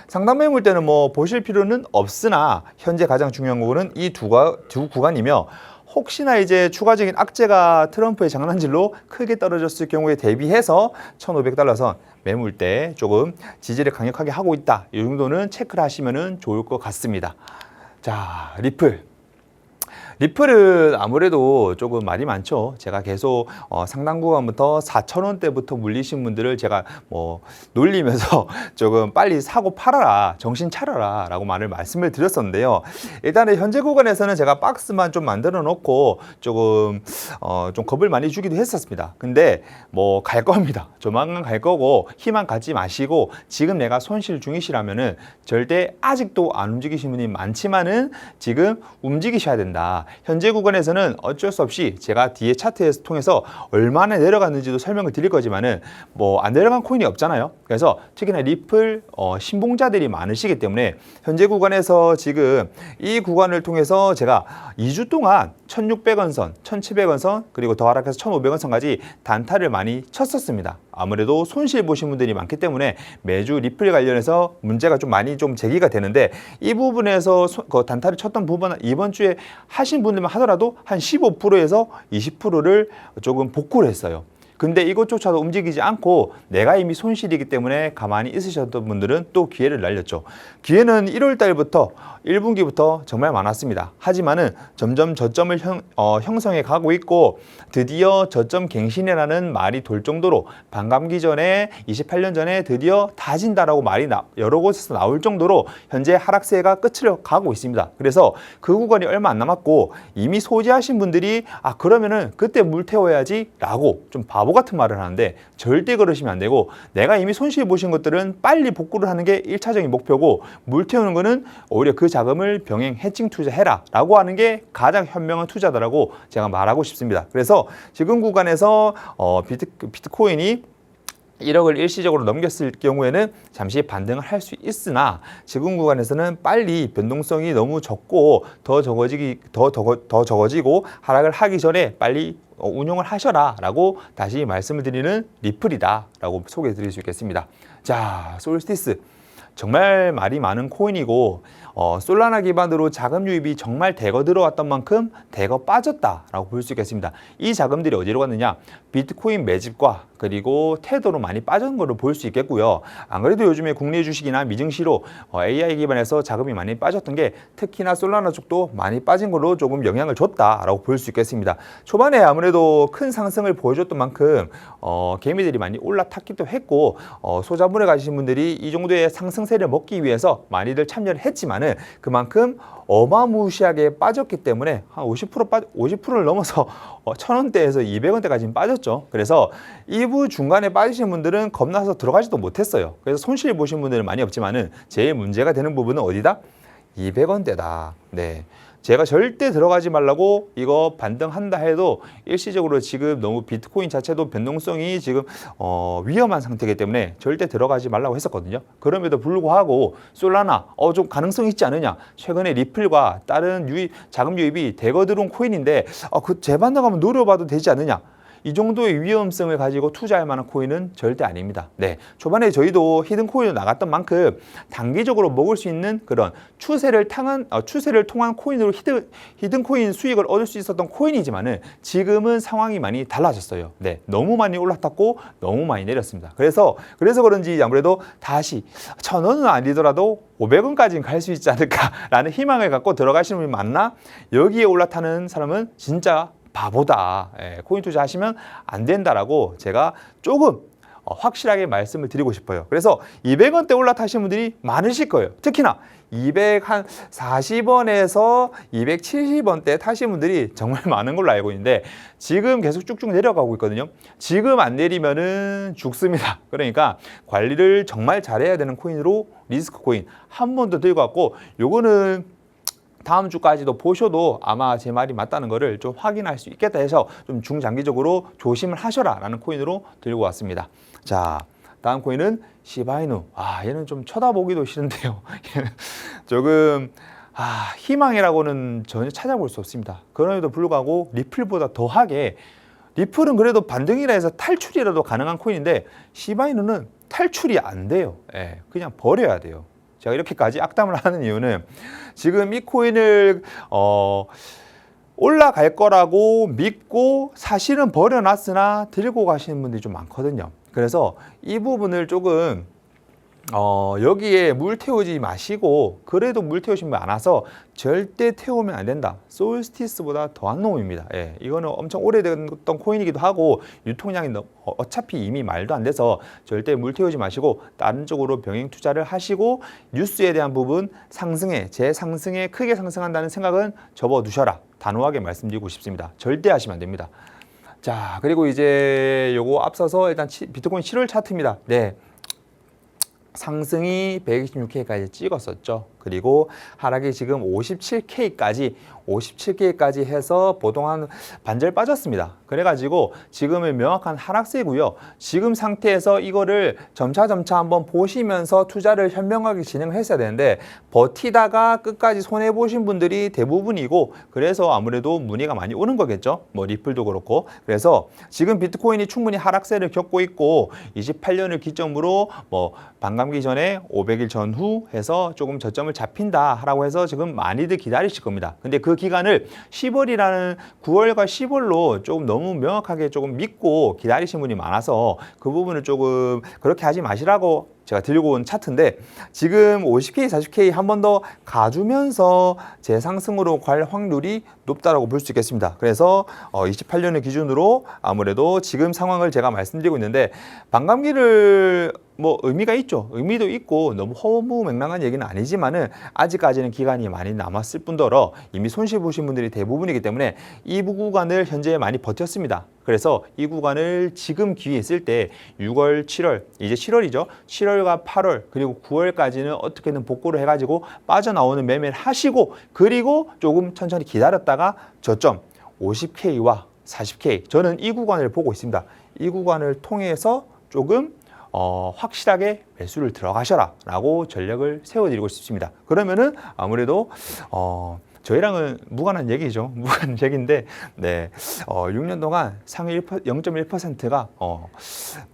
상당 매물대는 보실 필요는 없으나 현재 가장 중요한 부분은 이 두 구간이며 혹시나 이제 추가적인 악재가 트럼프의 장난질로 크게 떨어졌을 경우에 대비해서 1,500달러 선 매물대 조금 지지를 강력하게 하고 있다. 이 정도는 체크를 하시면 좋을 것 같습니다. 자, 리플은 아무래도 조금 말이 많죠. 제가 계속 상당 구간부터 4,000원대부터 물리신 분들을 제가 놀리면서 조금 빨리 사고 팔아라, 정신 차려라 라고 말씀을 드렸었는데요. 일단은 현재 구간에서는 제가 박스만 좀 만들어 놓고 조금 좀 겁을 많이 주기도 했었습니다. 근데 갈 겁니다. 조만간 갈 거고 희망 갖지 마시고 지금 내가 손실 중이시라면은 절대 아직도 안 움직이신 분이 많지만은 지금 움직이셔야 된다. 현재 구간에서는 어쩔 수 없이 제가 뒤에 차트에서 통해서 얼마나 내려갔는지도 설명을 드릴 거지만은 안 내려간 코인이 없잖아요. 그래서 특히나 리플 신봉자들이 많으시기 때문에 현재 구간에서 지금 이 구간을 통해서 제가 2주 동안 1,600원 선, 1,700원 선 그리고 더 하락해서 1,500원 선까지 단타를 많이 쳤었습니다. 아무래도 손실 보신 분들이 많기 때문에 매주 리플 관련해서 문제가 좀 많이 좀 제기가 되는데 이 부분에서 그 단타를 쳤던 부분은 이번 주에 하신 분들만 하더라도 한 15%에서 20%를 조금 복구를 했어요. 근데 이것조차도 움직이지 않고 내가 이미 손실이기 때문에 가만히 있으셨던 분들은 또 기회를 날렸죠. 기회는 1월 달부터 1분기부터 정말 많았습니다. 하지만은 점점 저점을 형성해 가고 있고 드디어 저점 갱신이라는 말이 돌 정도로 반감기 전에 28년 전에 드디어 다진다라고 말이 여러 곳에서 나올 정도로 현재 하락세가 끝을 가고 있습니다. 그래서 그 구간이 얼마 안 남았고 이미 소지하신 분들이 그러면은 그때 물 태워야지 라고 좀 바보 같은 말을 하는데 절대 그러시면 안 되고 내가 이미 손실 보신 것들은 빨리 복구를 하는 게 1차적인 목표고 물 태우는 거는 오히려 그 자금을 병행 해칭 투자해라 라고 하는 게 가장 현명한 투자다라고 제가 말하고 싶습니다. 그래서 지금 구간에서 비트코인이 1억을 일시적으로 넘겼을 경우에는 잠시 반등을 할 수 있으나 지금 구간에서는 빨리 변동성이 너무 적고 더 적어지고 하락을 하기 전에 빨리 운용을 하셔라 라고 다시 말씀을 드리는 리플이다 라고 소개해 드릴 수 있겠습니다. 자, 솔스티스 정말 말이 많은 코인이고 솔라나 기반으로 자금 유입이 정말 대거 들어왔던 만큼 대거 빠졌다라고 볼 수 있겠습니다. 이 자금들이 어디로 갔느냐? 비트코인 매집과 그리고 테더로 많이 빠진 걸로 볼 수 있겠고요. 안 그래도 요즘에 국내 주식이나 미증시로 AI 기반에서 자금이 많이 빠졌던 게 특히나 솔라나 쪽도 많이 빠진 걸로 조금 영향을 줬다라고 볼 수 있겠습니다. 초반에 아무래도 큰 상승을 보여줬던 만큼 개미들이 많이 올라탔기도 했고 소자본에 가신 분들이 이 정도의 상승세를 먹기 위해서 많이들 참여를 했지만은 그만큼 어마무시하게 빠졌기 때문에 한 50%를 넘어서 1,000원대에서 200원대까지 빠졌죠. 그래서 2부 중간에 빠지신 분들은 겁나서 들어가지도 못했어요. 그래서 손실 보신 분들은 많이 없지만은 제일 문제가 되는 부분은 어디다? 200원대다. 네. 제가 절대 들어가지 말라고 이거 반등한다 해도 일시적으로 지금 너무 비트코인 자체도 변동성이 지금 위험한 상태이기 때문에 절대 들어가지 말라고 했었거든요. 그럼에도 불구하고 솔라나 좀 가능성 있지 않느냐. 최근에 리플과 다른 자금 유입이 대거 들어온 코인인데 그 재반등하면 노려봐도 되지 않느냐. 이 정도의 위험성을 가지고 투자할 만한 코인은 절대 아닙니다. 네, 초반에 저희도 히든 코인으로 나갔던 만큼 단기적으로 먹을 수 있는 그런 추세를 통한 코인으로 히든 코인 수익을 얻을 수 있었던 코인이지만은 지금은 상황이 많이 달라졌어요. 네, 너무 많이 올라탔고 너무 많이 내렸습니다. 그래서 그런지 아무래도 다시 1,000원은 아니더라도 500원까지는 갈 수 있지 않을까라는 희망을 갖고 들어가시는 분이 많나? 여기에 올라타는 사람은 진짜 바보다. 코인 투자하시면 안 된다라고 제가 조금 확실하게 말씀을 드리고 싶어요. 그래서 200원대 올라타신 분들이 많으실 거예요. 특히나 240원에서 270원대 타신 분들이 정말 많은 걸로 알고 있는데 지금 계속 쭉쭉 내려가고 있거든요. 지금 안 내리면은 죽습니다. 그러니까 관리를 정말 잘해야 되는 코인으로 리스크 코인 한 번 더 들고 왔고 요거는 다음 주까지도 보셔도 아마 제 말이 맞다는 거를 좀 확인할 수 있겠다 해서 좀 중장기적으로 조심을 하셔라 라는 코인으로 들고 왔습니다. 자, 다음 코인은 시바이누. 얘는 좀 쳐다보기도 싫은데요. 조금 희망이라고는 전혀 찾아볼 수 없습니다. 그럼에도 불구하고 리플보다 더하게 리플은 그래도 반등이라 해서 탈출이라도 가능한 코인인데 시바이누는 탈출이 안 돼요. 그냥 버려야 돼요. 제가 이렇게까지 악담을 하는 이유는 지금 이 코인을 올라갈 거라고 믿고 사실은 버려놨으나 들고 가시는 분들이 좀 많거든요. 그래서 이 부분을 조금 여기에 물 태우지 마시고 그래도 물 태우신 분 많아서 절대 태우면 안 된다. 솔스티스보다 더한 놈입니다. 이거는 엄청 오래됐던 코인이기도 하고 유통량이 어차피 이미 말도 안 돼서 절대 물 태우지 마시고 다른 쪽으로 병행 투자를 하시고 뉴스에 대한 부분 재상승에 크게 상승한다는 생각은 접어두셔라. 단호하게 말씀드리고 싶습니다. 절대 하시면 안 됩니다. 자, 그리고 이제 요거 앞서서 일단 비트코인 7월 차트입니다. 네. 상승이 126K까지 찍었었죠. 그리고 하락이 지금 57K까지 57K까지 해서 보통 한 반절 빠졌습니다. 그래가지고 지금은 명확한 하락세고요. 지금 상태에서 이거를 점차 한번 보시면서 투자를 현명하게 진행을 했어야 되는데 버티다가 끝까지 손해보신 분들이 대부분이고 그래서 아무래도 문의가 많이 오는 거겠죠. 뭐 리플도 그렇고. 그래서 지금 비트코인이 충분히 하락세를 겪고 있고 28년을 기점으로 뭐 반감기 전에 500일 전후 해서 조금 저점을 잡힌다라고 해서 지금 많이들 기다리실 겁니다. 근데 그 기간을 10월이라는 9월과 10월로 조금 너무 명확하게 조금 믿고 기다리신 분이 많아서 그 부분을 조금 그렇게 하지 마시라고 제가 들고 온 차트인데 지금 50K, 40K 한 번 더 가주면서 재상승으로 갈 확률이 높다라고 볼 수 있겠습니다. 그래서 28년을 기준으로 아무래도 지금 상황을 제가 말씀드리고 있는데 반감기를 뭐 의미가 있죠. 의미도 있고 너무 허무맹랑한 얘기는 아니지만은 아직까지는 기간이 많이 남았을 뿐더러 이미 손실 보신 분들이 대부분이기 때문에 이 구간을 현재 많이 버텼습니다. 그래서 이 구간을 지금 기회에 있을 때 6월, 7월, 이제 7월이죠. 7월과 8월 그리고 9월까지는 어떻게든 복구를 해가지고 빠져나오는 매매를 하시고 그리고 조금 천천히 기다렸다가 저점 50K와 40K 저는 이 구간을 보고 있습니다. 이 구간을 통해서 조금 확실하게 매수를 들어가셔라 라고 전략을 세워드리고 싶습니다. 그러면은 아무래도 저희랑은 무관한 얘기죠. 무관한 얘기인데, 네, 6년 동안 상위 0.1%가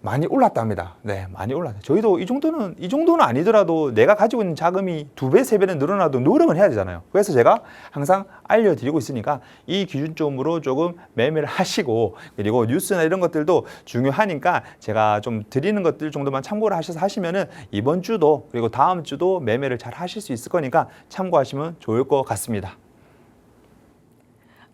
많이 올랐답니다. 네, 많이 올랐어요. 저희도 이 정도는 아니더라도 내가 가지고 있는 자금이 2배, 3배는 늘어나도 노력은 해야 되잖아요. 그래서 제가 항상 알려드리고 있으니까 이 기준점으로 조금 매매를 하시고 그리고 뉴스나 이런 것들도 중요하니까 제가 좀 드리는 것들 정도만 참고를 하셔서 하시면은 이번 주도 그리고 다음 주도 매매를 잘 하실 수 있을 거니까 참고하시면 좋을 것 같습니다.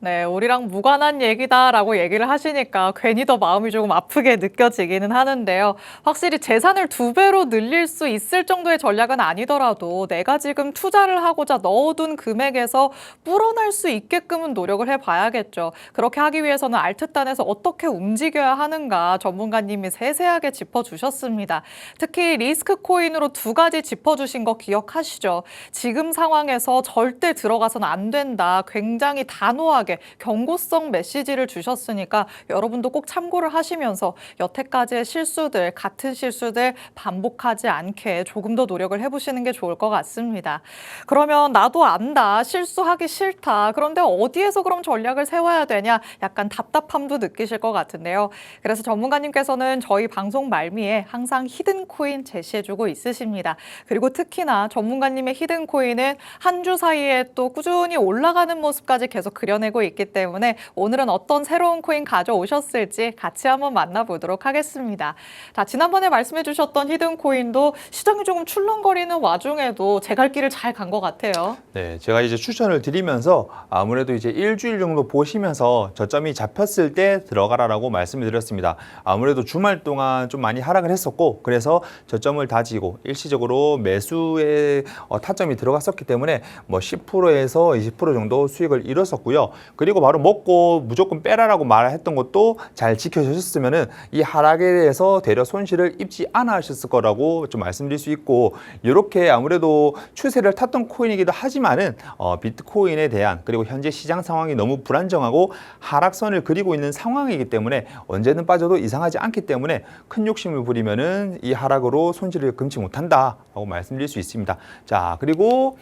네, 우리랑 무관한 얘기다라고 얘기를 하시니까 괜히 더 마음이 조금 아프게 느껴지기는 하는데요. 확실히 재산을 2배로 늘릴 수 있을 정도의 전략은 아니더라도 내가 지금 투자를 하고자 넣어둔 금액에서 불어날 수 있게끔은 노력을 해봐야겠죠. 그렇게 하기 위해서는 알트단에서 어떻게 움직여야 하는가 전문가님이 세세하게 짚어주셨습니다. 특히 리스크 코인으로 2가지 짚어주신 거 기억하시죠? 지금 상황에서 절대 들어가서는 안 된다. 굉장히 단호하게 경고성 메시지를 주셨으니까 여러분도 꼭 참고를 하시면서 여태까지의 실수들, 같은 실수들 반복하지 않게 조금 더 노력을 해보시는 게 좋을 것 같습니다. 그러면 나도 안다, 실수하기 싫다. 그런데 어디에서 그럼 전략을 세워야 되냐? 약간 답답함도 느끼실 것 같은데요. 그래서 전문가님께서는 저희 방송 말미에 항상 히든 코인 제시해주고 있으십니다. 그리고 특히나 전문가님의 히든 코인은 한 주 사이에 또 꾸준히 올라가는 모습까지 계속 그려내고 있기 때문에 오늘은 어떤 새로운 코인 가져오셨을지 같이 한번 만나보도록 하겠습니다. 자, 지난번에 말씀해 주셨던 히든 코인도 시장이 조금 출렁거리는 와중에도 제 갈 길을 잘 간 것 같아요. 네, 제가 이제 추천을 드리면서 아무래도 이제 일주일 정도 보시면서 저점이 잡혔을 때 들어가라라고 말씀을 드렸습니다. 아무래도 주말 동안 좀 많이 하락을 했었고 그래서 저점을 다지고 일시적으로 매수에 타점이 들어갔었기 때문에 뭐 10%에서 20% 정도 수익을 이뤘었고요. 그리고 바로 먹고 무조건 빼라라고 말했던 것도 잘 지켜주셨으면은 이 하락에 대해서 대려 손실을 입지 않아 하셨을 거라고 좀 말씀드릴 수 있고 이렇게 아무래도 추세를 탔던 코인이기도 하지만은 비트코인에 대한 그리고 현재 시장 상황이 너무 불안정하고 하락선을 그리고 있는 상황이기 때문에 언제든 빠져도 이상하지 않기 때문에 큰 욕심을 부리면은 이 하락으로 손실을 금치 못한다라고 말씀드릴 수 있습니다. 자, 그리고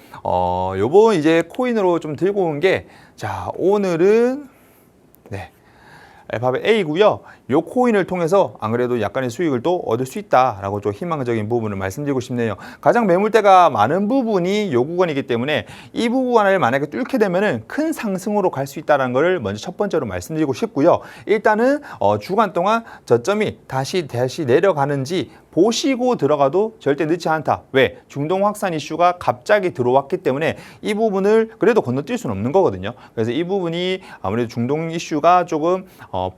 요번 이제 코인으로 좀 들고 온 게 자, 오늘은 네. 알파벳 A고요. 이 코인을 통해서 안 그래도 약간의 수익을 또 얻을 수 있다라고 좀 희망적인 부분을 말씀드리고 싶네요. 가장 매물대가 많은 부분이 이 구간이기 때문에 이 구간을 만약에 뚫게 되면은 큰 상승으로 갈 수 있다는 것을 먼저 첫 번째로 말씀드리고 싶고요. 일단은 주간 동안 저점이 다시 내려가는지 보시고 들어가도 절대 늦지 않다. 왜? 중동 확산 이슈가 갑자기 들어왔기 때문에 이 부분을 그래도 건너뛸 수는 없는 거거든요. 그래서 이 부분이 아무래도 중동 이슈가 조금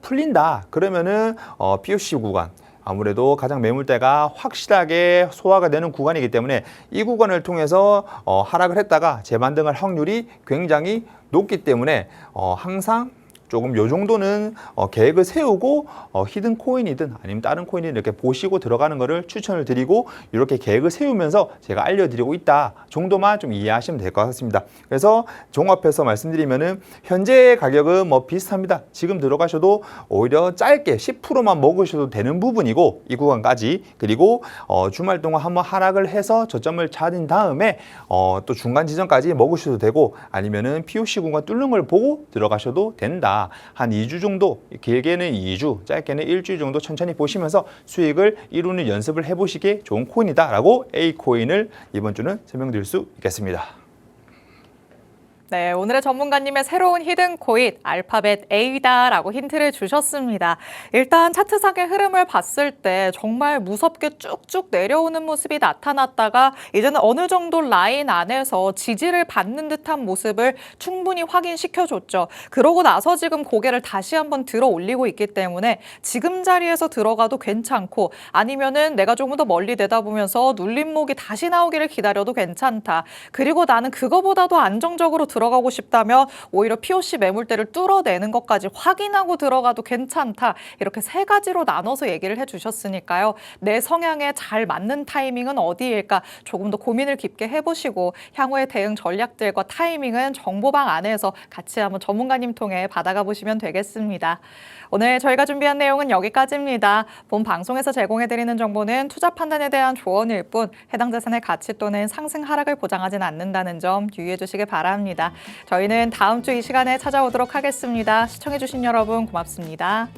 풀린다. 그러면은 POC 구간 아무래도 가장 매물대가 확실하게 소화가 되는 구간이기 때문에 이 구간을 통해서 하락을 했다가 재반등할 확률이 굉장히 높기 때문에 항상 조금 요 정도는 계획을 세우고 히든 코인이든 아니면 다른 코인이든 이렇게 보시고 들어가는 거를 추천을 드리고 이렇게 계획을 세우면서 제가 알려드리고 있다 정도만 좀 이해하시면 될 것 같습니다. 그래서 종합해서 말씀드리면은 현재 가격은 뭐 비슷합니다. 지금 들어가셔도 오히려 짧게 10%만 먹으셔도 되는 부분이고 이 구간까지 그리고 주말 동안 한번 하락을 해서 저점을 찾은 다음에 또 중간 지점까지 먹으셔도 되고 아니면은 POC 구간 뚫는 걸 보고 들어가셔도 된다. 한 2주 정도, 길게는 2주, 짧게는 일주일 정도 천천히 보시면서 수익을 이루는 연습을 해보시기에 좋은 코인이다라고 A코인을 이번 주는 설명드릴 수 있겠습니다. 네, 오늘의 전문가님의 새로운 히든 코인 알파벳 A다라고 힌트를 주셨습니다. 일단 차트상의 흐름을 봤을 때 정말 무섭게 쭉쭉 내려오는 모습이 나타났다가 이제는 어느 정도 라인 안에서 지지를 받는 듯한 모습을 충분히 확인시켜줬죠. 그러고 나서 지금 고개를 다시 한번 들어 올리고 있기 때문에 지금 자리에서 들어가도 괜찮고 아니면은 내가 조금 더 멀리 내다보면서 눌림목이 다시 나오기를 기다려도 괜찮다. 그리고 나는 그거보다도 안정적으로 들어가고 싶다면 오히려 POC 매물대를 뚫어내는 것까지 확인하고 들어가도 괜찮다. 이렇게 세 가지로 나눠서 얘기를 해주셨으니까요. 내 성향에 잘 맞는 타이밍은 어디일까 조금 더 고민을 깊게 해보시고 향후의 대응 전략들과 타이밍은 정보방 안에서 같이 한번 전문가님 통해 받아가 보시면 되겠습니다. 오늘 저희가 준비한 내용은 여기까지입니다. 본 방송에서 제공해드리는 정보는 투자 판단에 대한 조언일 뿐 해당 자산의 가치 또는 상승 하락을 보장하진 않는다는 점 유의해 주시기 바랍니다. 저희는 다음 주 이 시간에 찾아오도록 하겠습니다. 시청해주신 여러분 고맙습니다.